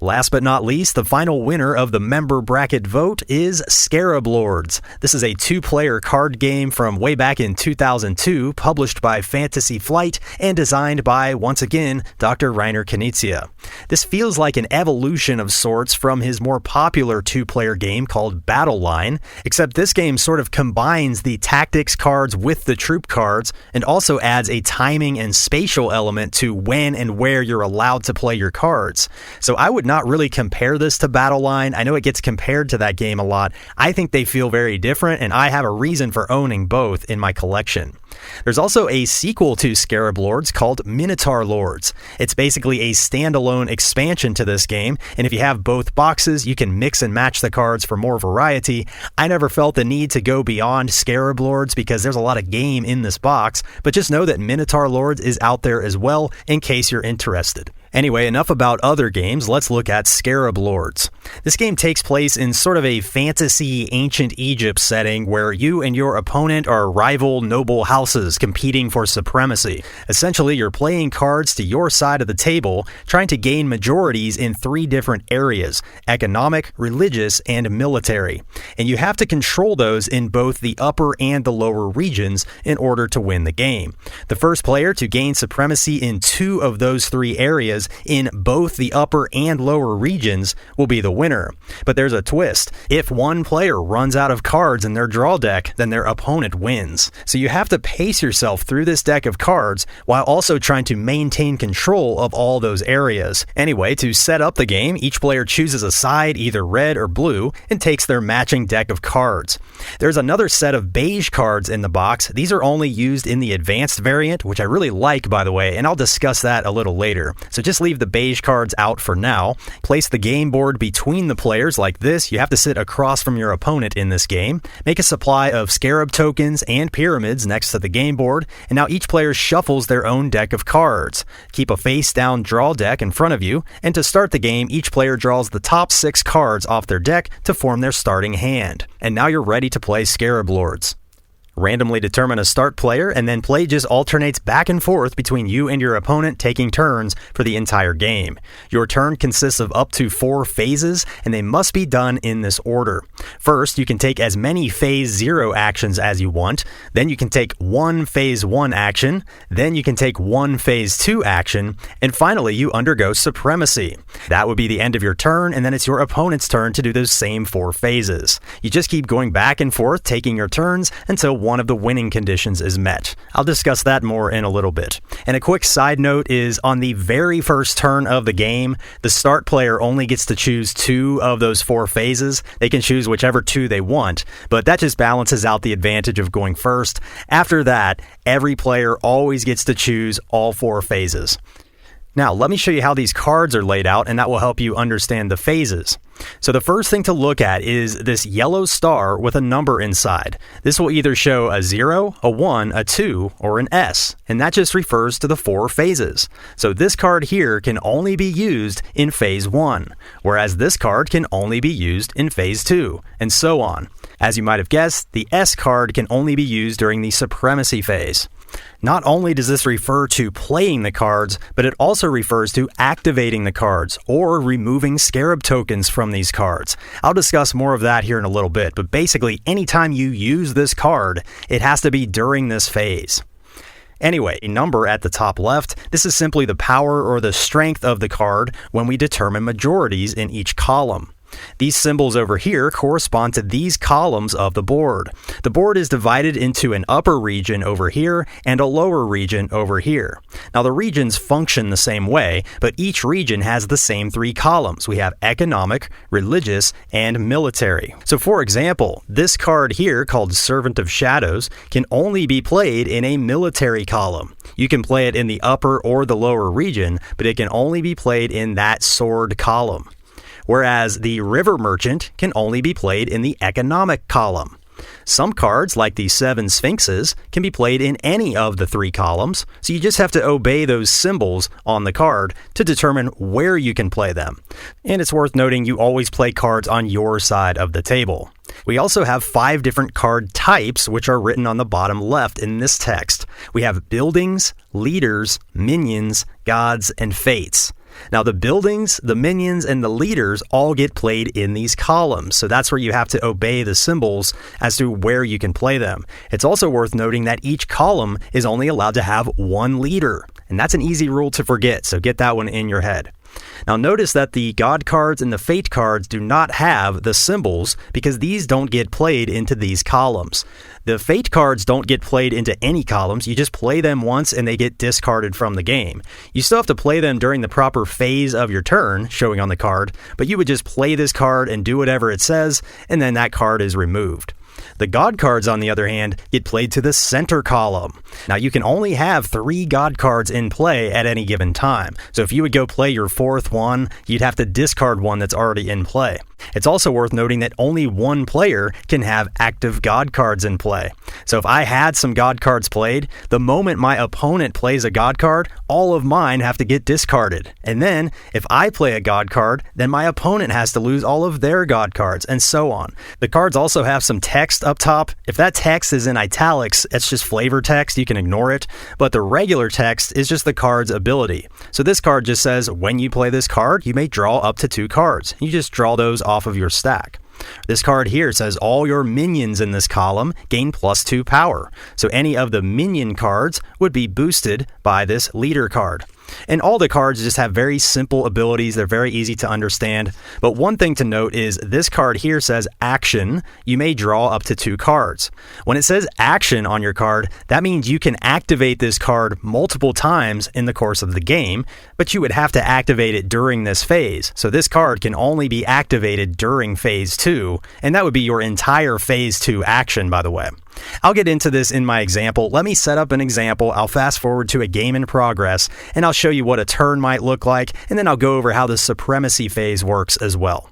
[SPEAKER 1] Last but not least, the final winner of the member bracket vote is Scarab Lords. This is a 2-player card game from way back in 2002, published by Fantasy Flight and designed by, once again, Dr. Rainer Knizia. This feels like an evolution of sorts from his more popular 2-player game called Battle Line, except this game sort of combines the tactics cards with the troop cards and also adds a timing and spatial element to when and where you're allowed to play your cards. So I would not really compare this to Battle Line. I know it gets compared to that game a lot. I think they feel very different, and I have a reason for owning both in my collection. There's also a sequel to Scarab Lords called Minotaur Lords. It's basically a standalone expansion to this game, and if you have both boxes, you can mix and match the cards for more variety. I never felt the need to go beyond Scarab Lords because there's a lot of game in this box, but just know that Minotaur Lords is out there as well in case you're interested. Anyway, enough about other games, let's look at Scarab Lords. This game takes place in sort of a fantasy ancient Egypt setting where you and your opponent are rival noble houses competing for supremacy. Essentially, you're playing cards to your side of the table, trying to gain majorities in 3 different areas: economic, religious, and military. And you have to control those in both the upper and the lower regions in order to win the game. The first player to gain supremacy in 2 of those 3 areas in both the upper and lower regions will be the winner. But there's a twist. If one player runs out of cards in their draw deck, then their opponent wins. So you have to pace yourself through this deck of cards while also trying to maintain control of all those areas. Anyway, to set up the game, each player chooses a side, either red or blue, and takes their matching deck of cards. There's another set of beige cards in the box. These are only used in the advanced variant, which I really like, by the way, and I'll discuss that a little later. So just leave the beige cards out for now. Place the game board between the players like this. You have to sit across from your opponent in this game. Make a supply of scarab tokens and pyramids next to the game board, and now each player shuffles their own deck of cards. Keep a face-down draw deck in front of you, and to start the game, each player draws the top 6 cards off their deck to form their starting hand. And now you're ready to play Scarab Lords. Randomly determine a start player, and then play just alternates back and forth between you and your opponent, taking turns for the entire game. Your turn consists of up to 4 phases, and they must be done in this order. First, you can take as many phase 0 actions as you want, then you can take 1 phase 1 action, then you can take 1 phase 2 action, and finally you undergo supremacy. That would be the end of your turn, and then it's your opponent's turn to do those same 4 phases. You just keep going back and forth, taking your turns until one of the winning conditions is met. I'll discuss that more in a little bit. And a quick side note is on the very first turn of the game, the start player only gets to choose 2 of those 4 phases. They can choose whichever 2 they want, but that just balances out the advantage of going first. After that, every player always gets to choose all 4 phases. Now, let me show you how these cards are laid out, and that will help you understand the phases. So the first thing to look at is this yellow star with a number inside. This will either show a 0, a 1, a 2, or an S, and that just refers to the 4 phases. So this card here can only be used in phase 1, whereas this card can only be used in phase 2, and so on. As you might have guessed, the S card can only be used during the supremacy phase. Not only does this refer to playing the cards, but it also refers to activating the cards or removing scarab tokens from these cards. I'll discuss more of that here in a little bit, but basically anytime you use this card, it has to be during this phase. Anyway, a number at the top left, this is simply the power or the strength of the card when we determine majorities in each column. These symbols over here correspond to these columns of the board. The board is divided into an upper region over here and a lower region over here. Now the regions function the same way, but each region has the same 3 columns. We have economic, religious, and military. So for example, this card here called Servant of Shadows can only be played in a military column. You can play it in the upper or the lower region, but it can only be played in that sword column. Whereas the River Merchant can only be played in the economic column. Some cards, like the 7 Sphinxes, can be played in any of the 3 columns, so you just have to obey those symbols on the card to determine where you can play them. And it's worth noting you always play cards on your side of the table. We also have 5 different card types, which are written on the bottom left in this text. We have buildings, leaders, minions, gods, and fates. Now the buildings, the minions, and the leaders all get played in these columns, so that's where you have to obey the symbols as to where you can play them. It's also worth noting that each column is only allowed to have one leader, and that's an easy rule to forget, so get that one in your head. Now notice that the God cards and the Fate cards do not have the symbols because these don't get played into these columns. The Fate cards don't get played into any columns, you just play them once and they get discarded from the game. You still have to play them during the proper phase of your turn, showing on the card, but you would just play this card and do whatever it says, and then that card is removed. The God cards, on the other hand, get played to the center column. Now, you can only have 3 God cards in play at any given time. So if you would go play your 4th one, you'd have to discard one that's already in play. It's also worth noting that only one player can have active God cards in play. So if I had some God cards played, the moment my opponent plays a God card, all of mine have to get discarded. And then, if I play a God card, then my opponent has to lose all of their God cards, and so on. The cards also have some text up top. If that text is in italics, it's just flavor text, you can ignore it. But the regular text is just the card's ability. So this card just says, when you play this card, you may draw up to 2 cards. You just draw those off of your stack. This card here says all your minions in this column gain +2 power. So any of the minion cards would be boosted by this leader card. And all the cards just have very simple abilities. They're very easy to understand. But one thing to note is this card here says action. You may draw up to 2 cards. When it says action on your card, that means you can activate this card multiple times in the course of the game, but you would have to activate it during this phase. So this card can only be activated during phase 2, and that would be your entire phase 2 action, by the way. I'll get into this in my example. Let me set up an example. I'll fast forward to a game in progress, and I'll show you what a turn might look like, and then I'll go over how the supremacy phase works as well.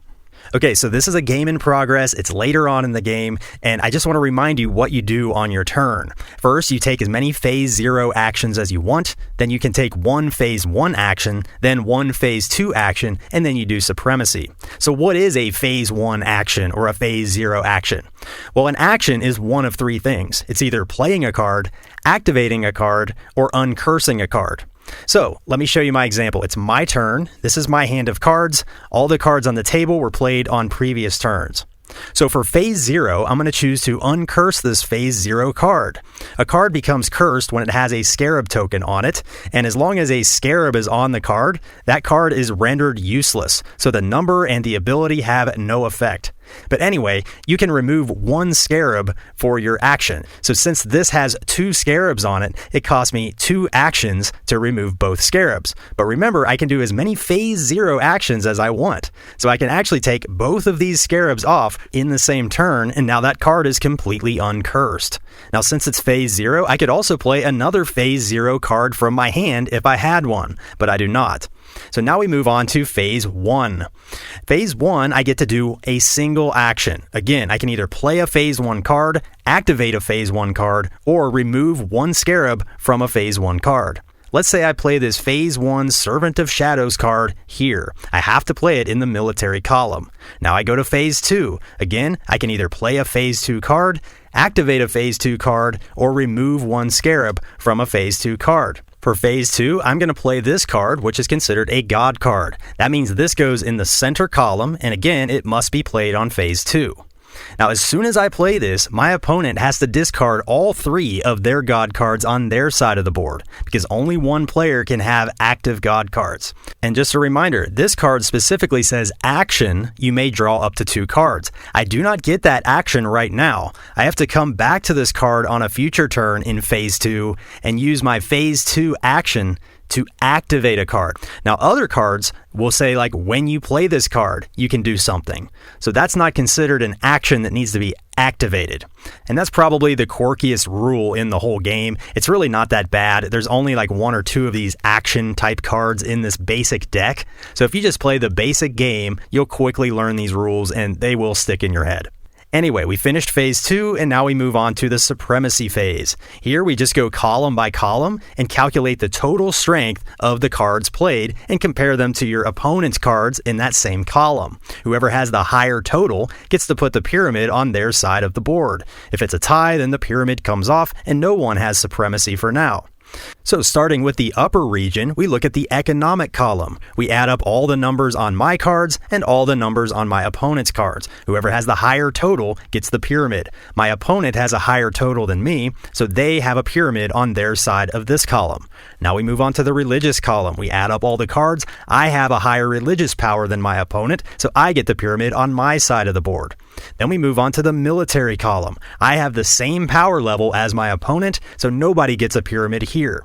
[SPEAKER 1] Okay, so this is a game in progress. It's later on in the game, and I just want to remind you what you do on your turn. First, you take as many phase 0 actions as you want, then you can take 1 phase 1 action, then 1 phase 2 action, and then you do supremacy. So what is a phase 1 action or a phase 0 action? Well, an action is one of 3 things. It's either playing a card, activating a card, or uncursing a card. So let me show you my example. It's my turn. This is my hand of cards. All the cards on the table were played on previous turns. So for phase 0, I'm going to choose to uncurse this phase 0 card. A card becomes cursed when it has a Scarab token on it, and as long as a Scarab is on the card, that card is rendered useless, so the number and the ability have no effect. But anyway, you can remove 1 Scarab for your action. So since this has 2 Scarabs on it, it costs me 2 actions to remove both Scarabs. But remember, I can do as many phase 0 actions as I want. So I can actually take both of these Scarabs off in the same turn, and now that card is completely uncursed. Now since it's phase 0, I could also play another phase 0 card from my hand if I had one, but I do not. So now we move on to phase 1. Phase 1, I get to do a single action. Again, I can either play a phase 1 card, activate a phase 1 card, or remove 1 Scarab from a phase 1 card. Let's say I play this phase 1 Servant of Shadows card here. I have to play it in the military column. Now I go to phase 2. Again, I can either play a phase 2 card, activate a phase 2 card, or remove 1 Scarab from a phase 2 card. For phase 2, I'm going to play this card, which is considered a God card. That means this goes in the center column, and again, it must be played on phase 2. Now, as soon as I play this, my opponent has to discard all 3 of their God cards on their side of the board, because only one player can have active God cards. And just a reminder, this card specifically says action, you may draw up to 2 cards. I do not get that action right now. I have to come back to this card on a future turn in phase 2 and use my phase 2 action to activate a card. Now, other cards will say, like, when you play this card, you can do something. So that's not considered an action that needs to be activated. And that's probably the quirkiest rule in the whole game. It's really not that bad. There's only like 1 or 2 of these action type cards in this basic deck. So if you just play the basic game, you'll quickly learn these rules and they will stick in your head. Anyway, we finished phase 2, and now we move on to the supremacy phase. Here we just go column by column and calculate the total strength of the cards played and compare them to your opponent's cards in that same column. Whoever has the higher total gets to put the pyramid on their side of the board. If it's a tie, then the pyramid comes off and no one has supremacy for now. So starting with the upper region, we look at the economic column. We add up all the numbers on my cards and all the numbers on my opponent's cards. Whoever has the higher total gets the pyramid. My opponent has a higher total than me, so they have a pyramid on their side of this column. Now we move on to the religious column. We add up all the cards. I have a higher religious power than my opponent, so I get the pyramid on my side of the board. Then we move on to the military column. I have the same power level as my opponent, so nobody gets a pyramid here.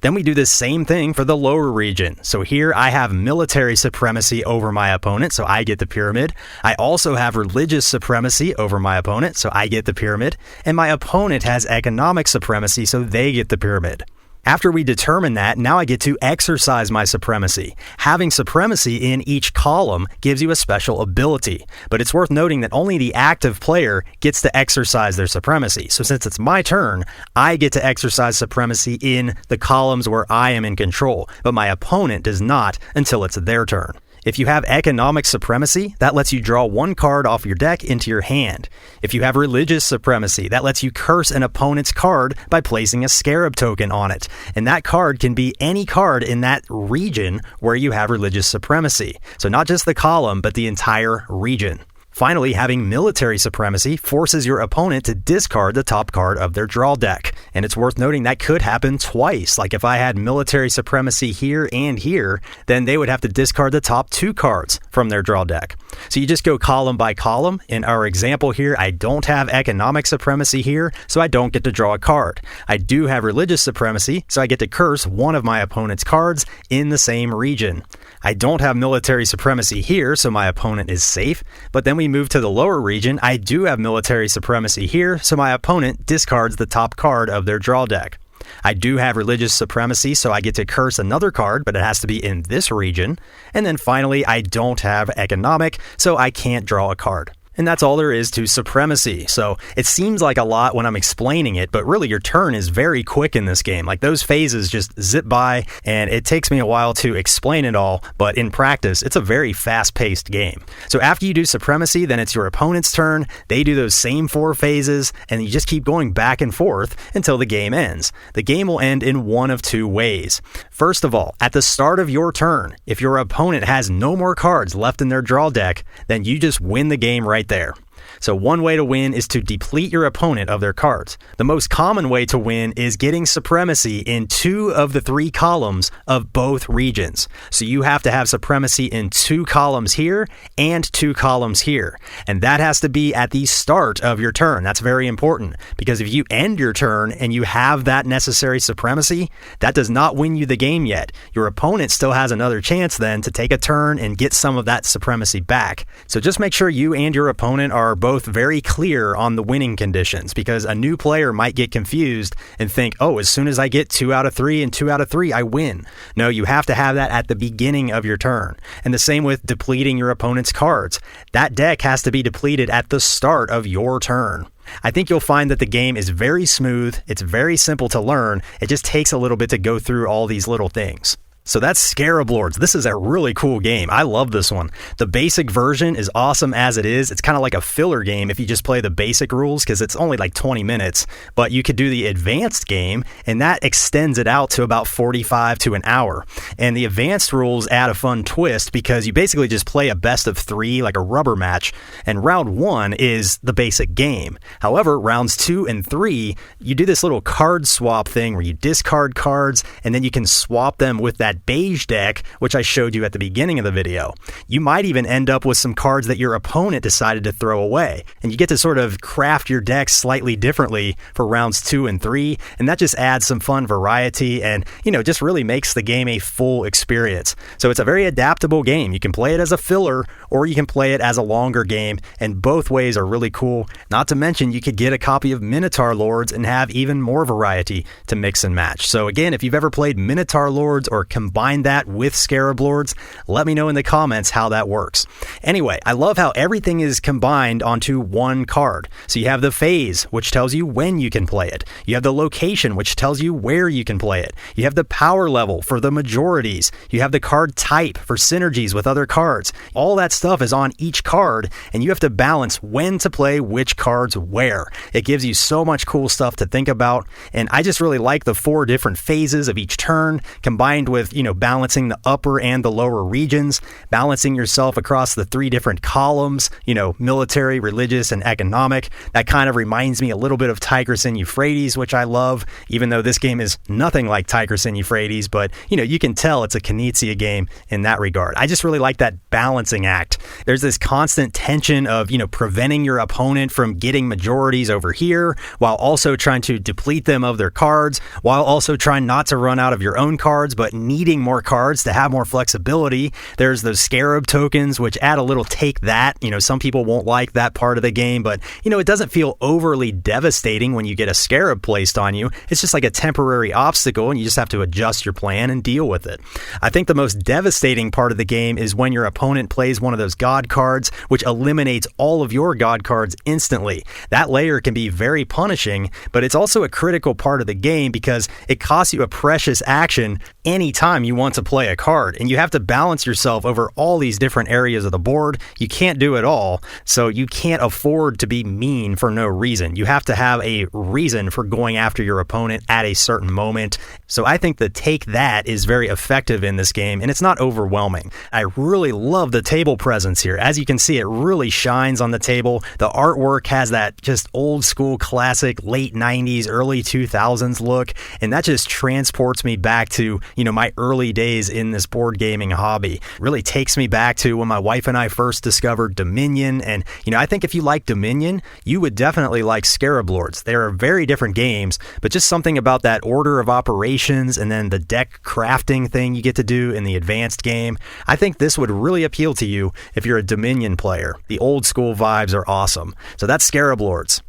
[SPEAKER 1] Then we do the same thing for the lower region. So here I have military supremacy over my opponent, so I get the pyramid. I also have religious supremacy over my opponent, so I get the pyramid. And my opponent has economic supremacy, so they get the pyramid. After we determine that, now I get to exercise my supremacy. Having supremacy in each column gives you a special ability, but it's worth noting that only the active player gets to exercise their supremacy. So since it's my turn, I get to exercise supremacy in the columns where I am in control, but my opponent does not until it's their turn. If you have economic supremacy, that lets you draw one card off your deck into your hand. If you have religious supremacy, that lets you curse an opponent's card by placing a Scarab token on it. And that card can be any card in that region where you have religious supremacy. So not just the column, but the entire region. Finally, having military supremacy forces your opponent to discard the top card of their draw deck. And it's worth noting that could happen twice. Like if I had military supremacy here and here, then they would have to discard the top two cards from their draw deck. So you just go column by column. In our example here, I don't have economic supremacy here, so I don't get to draw a card. I do have religious supremacy, so I get to curse one of my opponent's cards in the same region. I don't have military supremacy here, so my opponent is safe. But then we move to the lower region. I do have military supremacy here, so my opponent discards the top card of their draw deck. I do have religious supremacy, so I get to curse another card, but it has to be in this region. And then finally, I don't have economic, so I can't draw a card. And that's all there is to supremacy. So it seems like a lot when I'm explaining it, but really your turn is very quick in this game. Like those phases just zip by, and it takes me a while to explain it all, but in practice, it's a very fast-paced game. So after you do supremacy, then it's your opponent's turn. They do those same 4 phases, and you just keep going back and forth until the game ends. The game will end in one of 2 ways. First of all, at the start of your turn, if your opponent has no more cards left in their draw deck, then you just win the game right there. So one way to win is to deplete your opponent of their cards. The most common way to win is getting supremacy in 2 of the 3 columns of both regions. So you have to have supremacy in 2 columns here and 2 columns here. And that has to be at the start of your turn. That's very important, because if you end your turn and you have that necessary supremacy, that does not win you the game yet. Your opponent still has another chance then to take a turn and get some of that supremacy back. So just make sure you and your opponent are both very clear on the winning conditions, because a new player might get confused and think, oh, as soon as I get 2 out of 3 and 2 out of 3, I win. No, you have to have that at the beginning of your turn. And the same with depleting your opponent's cards. That deck has to be depleted at the start of your turn. I think you'll find that the game is very smooth. It's very simple to learn. It just takes a little bit to go through all these little things. So that's Scarab Lords. This is a really cool game. I love this one. The basic version is awesome as it is. It's kind of like a filler game if you just play the basic rules, because it's only like 20 minutes. But you could do the advanced game, and that extends it out to about 45 to an hour. And the advanced rules add a fun twist, because you basically just play a best of 3, like a rubber match, and round 1 is the basic game. However, rounds 2 and 3, you do this little card swap thing where you discard cards, and then you can swap them with that beige deck, which I showed you at the beginning of the video. You might even end up with some cards that your opponent decided to throw away, and you get to sort of craft your deck slightly differently for rounds 2 and 3, and that just adds some fun variety and, just really makes the game a full experience. So it's a very adaptable game. You can play it as a filler, or you can play it as a longer game, and both ways are really cool. Not to mention, you could get a copy of Minotaur Lords and have even more variety to mix and match. So again, if you've ever played Minotaur Lords or combine that with Scarab Lords? Let me know in the comments how that works. Anyway, I love how everything is combined onto one card. So you have the phase, which tells you when you can play it. You have the location, which tells you where you can play it. You have the power level for the majorities. You have the card type for synergies with other cards. All that stuff is on each card, and you have to balance when to play which cards where. It gives you so much cool stuff to think about, and I just really like the 4 different phases of each turn, combined with, balancing the upper and the lower regions, balancing yourself across the 3 different columns, military, religious, and economic. That kind of reminds me a little bit of Tigris and Euphrates, which I love, even though this game is nothing like Tigris and Euphrates, but, you can tell it's a Knizia game in that regard. I just really like that balancing act. There's this constant tension of, preventing your opponent from getting majorities over here, while also trying to deplete them of their cards, while also trying not to run out of your own cards, but needing more cards to have more flexibility. There's those Scarab tokens, which add a little take that. Some people won't like that part of the game, but, it doesn't feel overly devastating when you get a Scarab placed on you. It's just like a temporary obstacle, and you just have to adjust your plan and deal with it. I think the most devastating part of the game is when your opponent plays one of those god cards, which eliminates all of your god cards instantly. That layer can be very punishing, but it's also a critical part of the game because it costs you a precious action anytime you want to play a card, and you have to balance yourself over all these different areas of the board. You can't do it all, so you can't afford to be mean for no reason. You have to have a reason for going after your opponent at a certain moment. So I think the take that is very effective in this game, and it's not overwhelming. I really love the table presence here. As you can see, it really shines on the table. The artwork has that just old school classic late 90s, early 2000s look, and that just transports me back to, my early days in this board gaming hobby. Really takes me back to when my wife and I first discovered Dominion, and, I think if you like Dominion, you would definitely like Scarab Lords. They are very different games, but just something about that order of operations and then the deck crafting thing you get to do in the advanced game. I think this would really appeal to you if you're a Dominion player. The old school vibes are awesome. So that's Scarab Lords.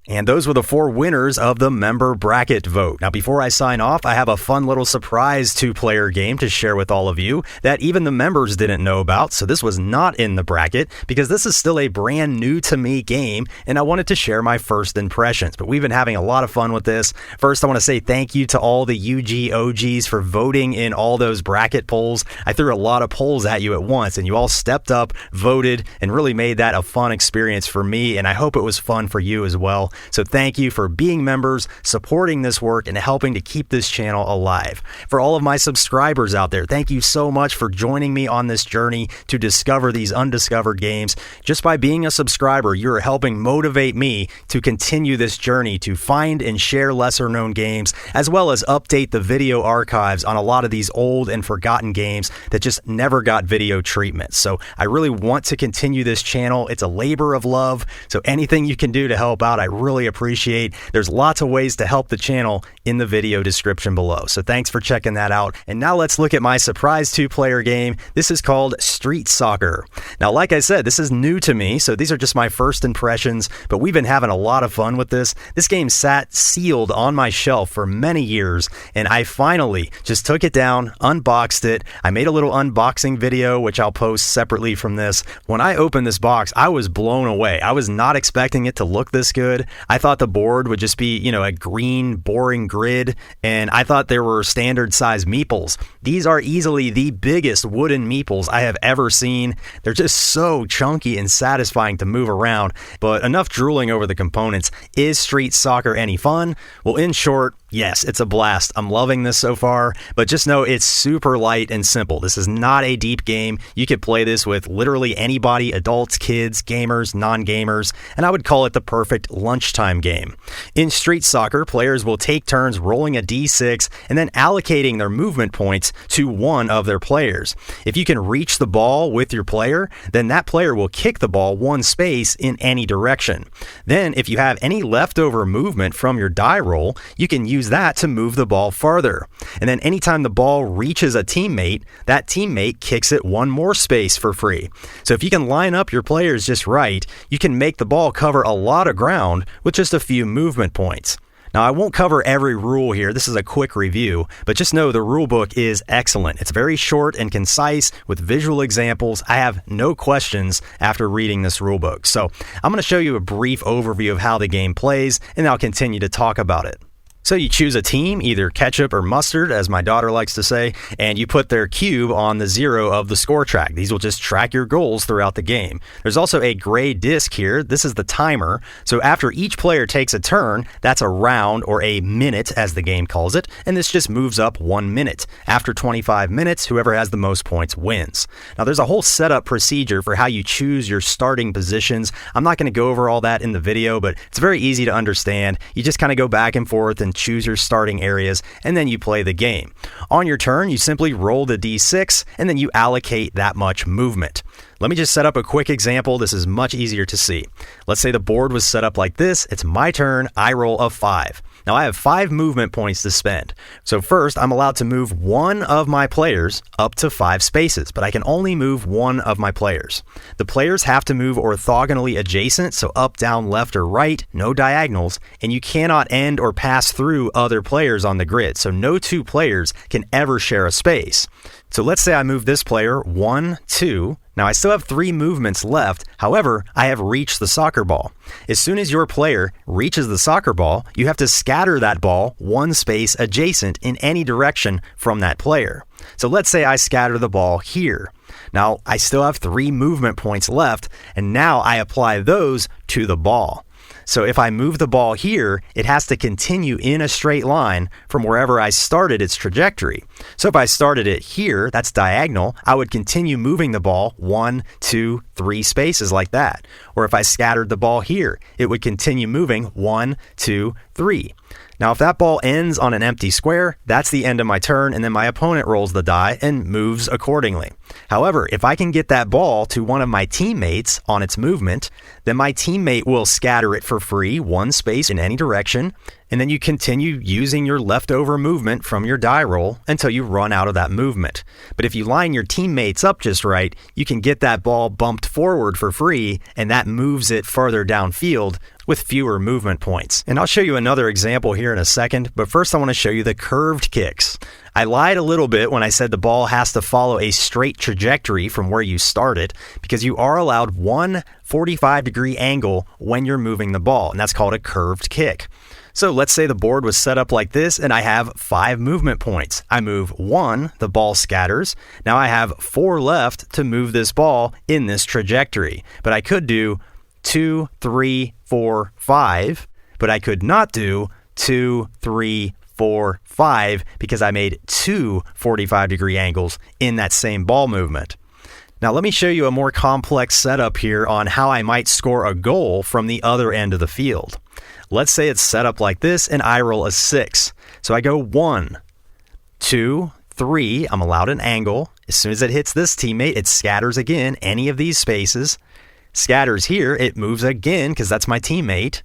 [SPEAKER 1] And those were the 4 winners of the member bracket vote. Now, before I sign off, I have a fun little surprise 2-player game to share with all of you that even the members didn't know about. So this was not in the bracket because this is still a brand new to me game, and I wanted to share my first impressions. But we've been having a lot of fun with this. First, I want to say thank you to all the UG OGs for voting in all those bracket polls. I threw a lot of polls at you at once, and you all stepped up, voted, and really made that a fun experience for me, and I hope it was fun for you as well. So thank you for being members, supporting this work, and helping to keep this channel alive. For all of my subscribers out there, thank you so much for joining me on this journey to discover these undiscovered games. Just by being a subscriber, you're helping motivate me to continue this journey to find and share lesser known games, as well as update the video archives on a lot of these old and forgotten games that just never got video treatment. So I really want to continue this channel. It's a labor of love, so anything you can do to help out, I really appreciate. There's lots of ways to help the channel in the video description below. So thanks for checking that out. And now let's look at my surprise 2-player game. This is called Street Soccer. Now, like I said, this is new to me, so these are just my first impressions, but we've been having a lot of fun with this. This game sat sealed on my shelf for many years, and I finally just took it down, unboxed it. I made a little unboxing video, which I'll post separately from this. When I opened this box, I was blown away. I was not expecting it to look this good. I thought the board would just be, a green, boring grid, and I thought there were standard size meeples. These are easily the biggest wooden meeples I have ever seen. They're just so chunky and satisfying to move around, but enough drooling over the components. Is Street Soccer any fun? Well, in short, yes, it's a blast. I'm loving this so far, but just know it's super light and simple. This is not a deep game. You could play this with literally anybody, adults, kids, gamers, non-gamers, and I would call it the perfect lunchtime game. In Street Soccer, players will take turns rolling a d6 and then allocating their movement points to one of their players. If you can reach the ball with your player, then that player will kick the ball one space in any direction. Then, if you have any leftover movement from your die roll, you can use that to move the ball farther. And then anytime the ball reaches a teammate, that teammate kicks it one more space for free. So if you can line up your players just right, you can make the ball cover a lot of ground with just a few movement points. Now, I won't cover every rule here. This is a quick review, but just know the rulebook is excellent. It's very short and concise with visual examples. I have no questions after reading this rulebook. So I'm going to show you a brief overview of how the game plays, and I'll continue to talk about it. So you choose a team, either ketchup or mustard, as my daughter likes to say, and you put their cube on the 0 of the score track. These will just track your goals throughout the game. There's also a gray disc here. This is the timer. So after each player takes a turn, that's a round or a minute, as the game calls it, and this just moves up 1 minute. After 25 minutes, whoever has the most points wins. Now there's a whole setup procedure for how you choose your starting positions. I'm not going to go over all that in the video, but it's very easy to understand. You just kind of go back and forth and choose your starting areas, and then you play the game. On your turn, you simply roll the d6, and then you allocate that much movement. Let me just set up a quick example. This is much easier to see. Let's say the board was set up like this. It's my turn. I roll a 5. Now I have 5 movement points to spend. So first, I'm allowed to move one of my players up to 5 spaces, but I can only move one of my players. The players have to move orthogonally adjacent, so up, down, left, or right, no diagonals, and you cannot end or pass through other players on the grid, so no 2 players can ever share a space. So let's say I move this player 1, 2. Now I still have 3 movements left. However, I have reached the soccer ball. As soon as your player reaches the soccer ball, you have to scatter that ball 1 space adjacent in any direction from that player. So let's say I scatter the ball here. Now I still have 3 movement points left, and now I apply those to the ball. So if I move the ball here, it has to continue in a straight line from wherever I started its trajectory. So if I started it here, that's diagonal, I would continue moving the ball 1, 2, 3 spaces like that. Or if I scattered the ball here, it would continue moving 1, 2, 3. Now, if that ball ends on an empty square, that's the end of my turn, and then my opponent rolls the die and moves accordingly. However, if I can get that ball to one of my teammates on its movement, then my teammate will scatter it for free, 1 space in any direction, and then you continue using your leftover movement from your die roll until you run out of that movement. But if you line your teammates up just right, you can get that ball bumped forward for free, and that moves it farther downfield with fewer movement points. And I'll show you another example here in a second, but first I want to show you the curved kicks. I lied a little bit when I said the ball has to follow a straight trajectory from where you started, because you are allowed one 45-degree angle when you're moving the ball, and that's called a curved kick. So let's say the board was set up like this and I have 5 movement points. I move 1, the ball scatters. Now I have 4 left to move this ball in this trajectory. But I could do 2, 3, 4, 5, but I could not do 2, 3, 4, 5 because I made 2 45-degree angles in that same ball movement. Now let me show you a more complex setup here on how I might score a goal from the other end of the field. Let's say it's set up like this and I roll a 6. So I go 1, 2, 3. I'm allowed an angle. As soon as it hits this teammate, it scatters again, any of these spaces. Scatters here, it moves again because that's my teammate.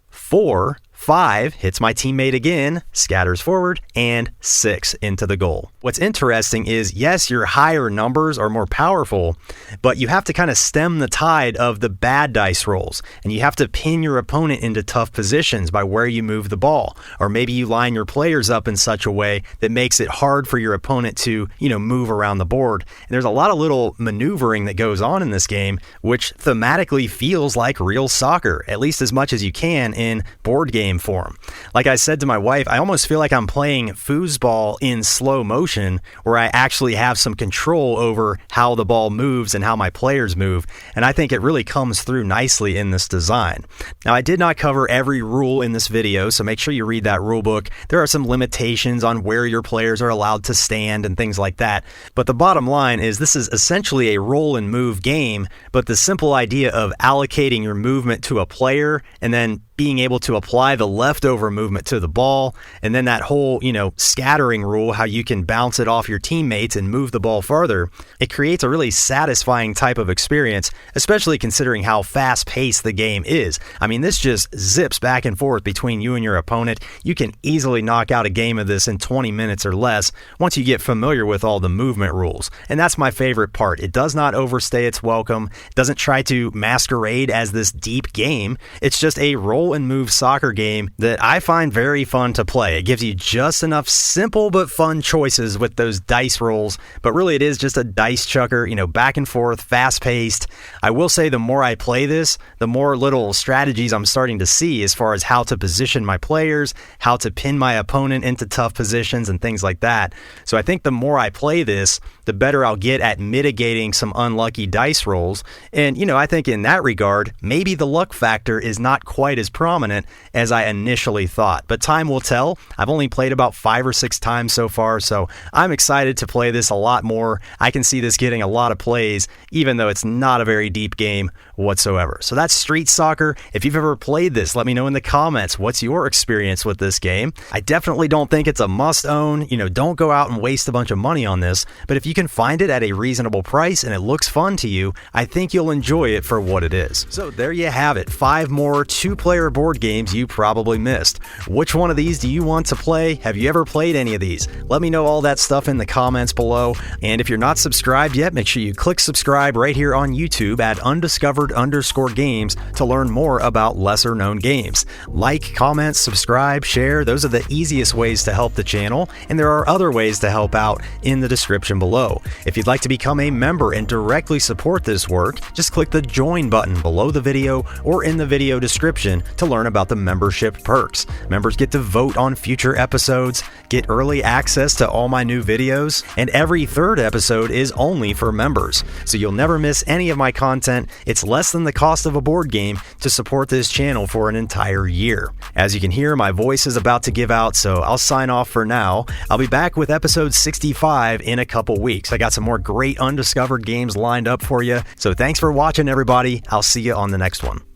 [SPEAKER 1] 4, 5 hits my teammate again, scatters forward, and 6 into the goal. What's interesting is, yes, your higher numbers are more powerful, but you have to kind of stem the tide of the bad dice rolls, and you have to pin your opponent into tough positions by where you move the ball, or maybe you line your players up in such a way that makes it hard for your opponent to, move around the board. And there's a lot of little maneuvering that goes on in this game, which thematically feels like real soccer, at least as much as you can in board game form. Like I said to my wife, I almost feel like I'm playing foosball in slow motion, where I actually have some control over how the ball moves and how my players move, and I think it really comes through nicely in this design. Now, I did not cover every rule in this video, so make sure you read that rule book. There are some limitations on where your players are allowed to stand and things like that, but the bottom line is this is essentially a roll and move game, but the simple idea of allocating your movement to a player and then being able to apply the leftover movement to the ball, and then that whole, scattering rule, how you can bounce it off your teammates and move the ball farther, it creates a really satisfying type of experience, especially considering how fast-paced the game is. I mean, this just zips back and forth between you and your opponent. You can easily knock out a game of this in 20 minutes or less once you get familiar with all the movement rules. And that's my favorite part. It does not overstay its welcome. It doesn't try to masquerade as this deep game. It's just a roll roll and move soccer game that I find very fun to play. It gives you just enough simple but fun choices with those dice rolls, but really it is just a dice chucker, back and forth, fast-paced. I will say the more I play this, the more little strategies I'm starting to see as far as how to position my players, how to pin my opponent into tough positions and things like that. So I think the more I play this, the better I'll get at mitigating some unlucky dice rolls. And, I think in that regard, maybe the luck factor is not quite as prominent as I initially thought. But time will tell. I've only played about 5 or 6 times so far, so I'm excited to play this a lot more. I can see this getting a lot of plays, even though it's not a very deep game whatsoever. So that's Street Soccer. If you've ever played this, let me know in the comments. What's your experience with this game? I definitely don't think it's a must own. Don't go out and waste a bunch of money on this. But if you can find it at a reasonable price and it looks fun to you, I think you'll enjoy it for what it is. So there you have it. 5 more 2-player board games you probably missed. Which one of these do you want to play? Have you ever played any of these? Let me know all that stuff in the comments below. And if you're not subscribed yet, make sure you click subscribe right here on YouTube at undiscovered_games to learn more about lesser known games. Like, comment, subscribe, share. Those are the easiest ways to help the channel. And there are other ways to help out in the description below. If you'd like to become a member and directly support this work, just click the join button below the video or in the video description to learn about the membership perks. Members get to vote on future episodes, get early access to all my new videos, and every 3rd episode is only for members. So you'll never miss any of my content. It's less than the cost of a board game to support this channel for an entire year. As you can hear, my voice is about to give out, so I'll sign off for now. I'll be back with episode 65 in a couple weeks. I got some more great undiscovered games lined up for you. So thanks for watching, everybody. I'll see you on the next one.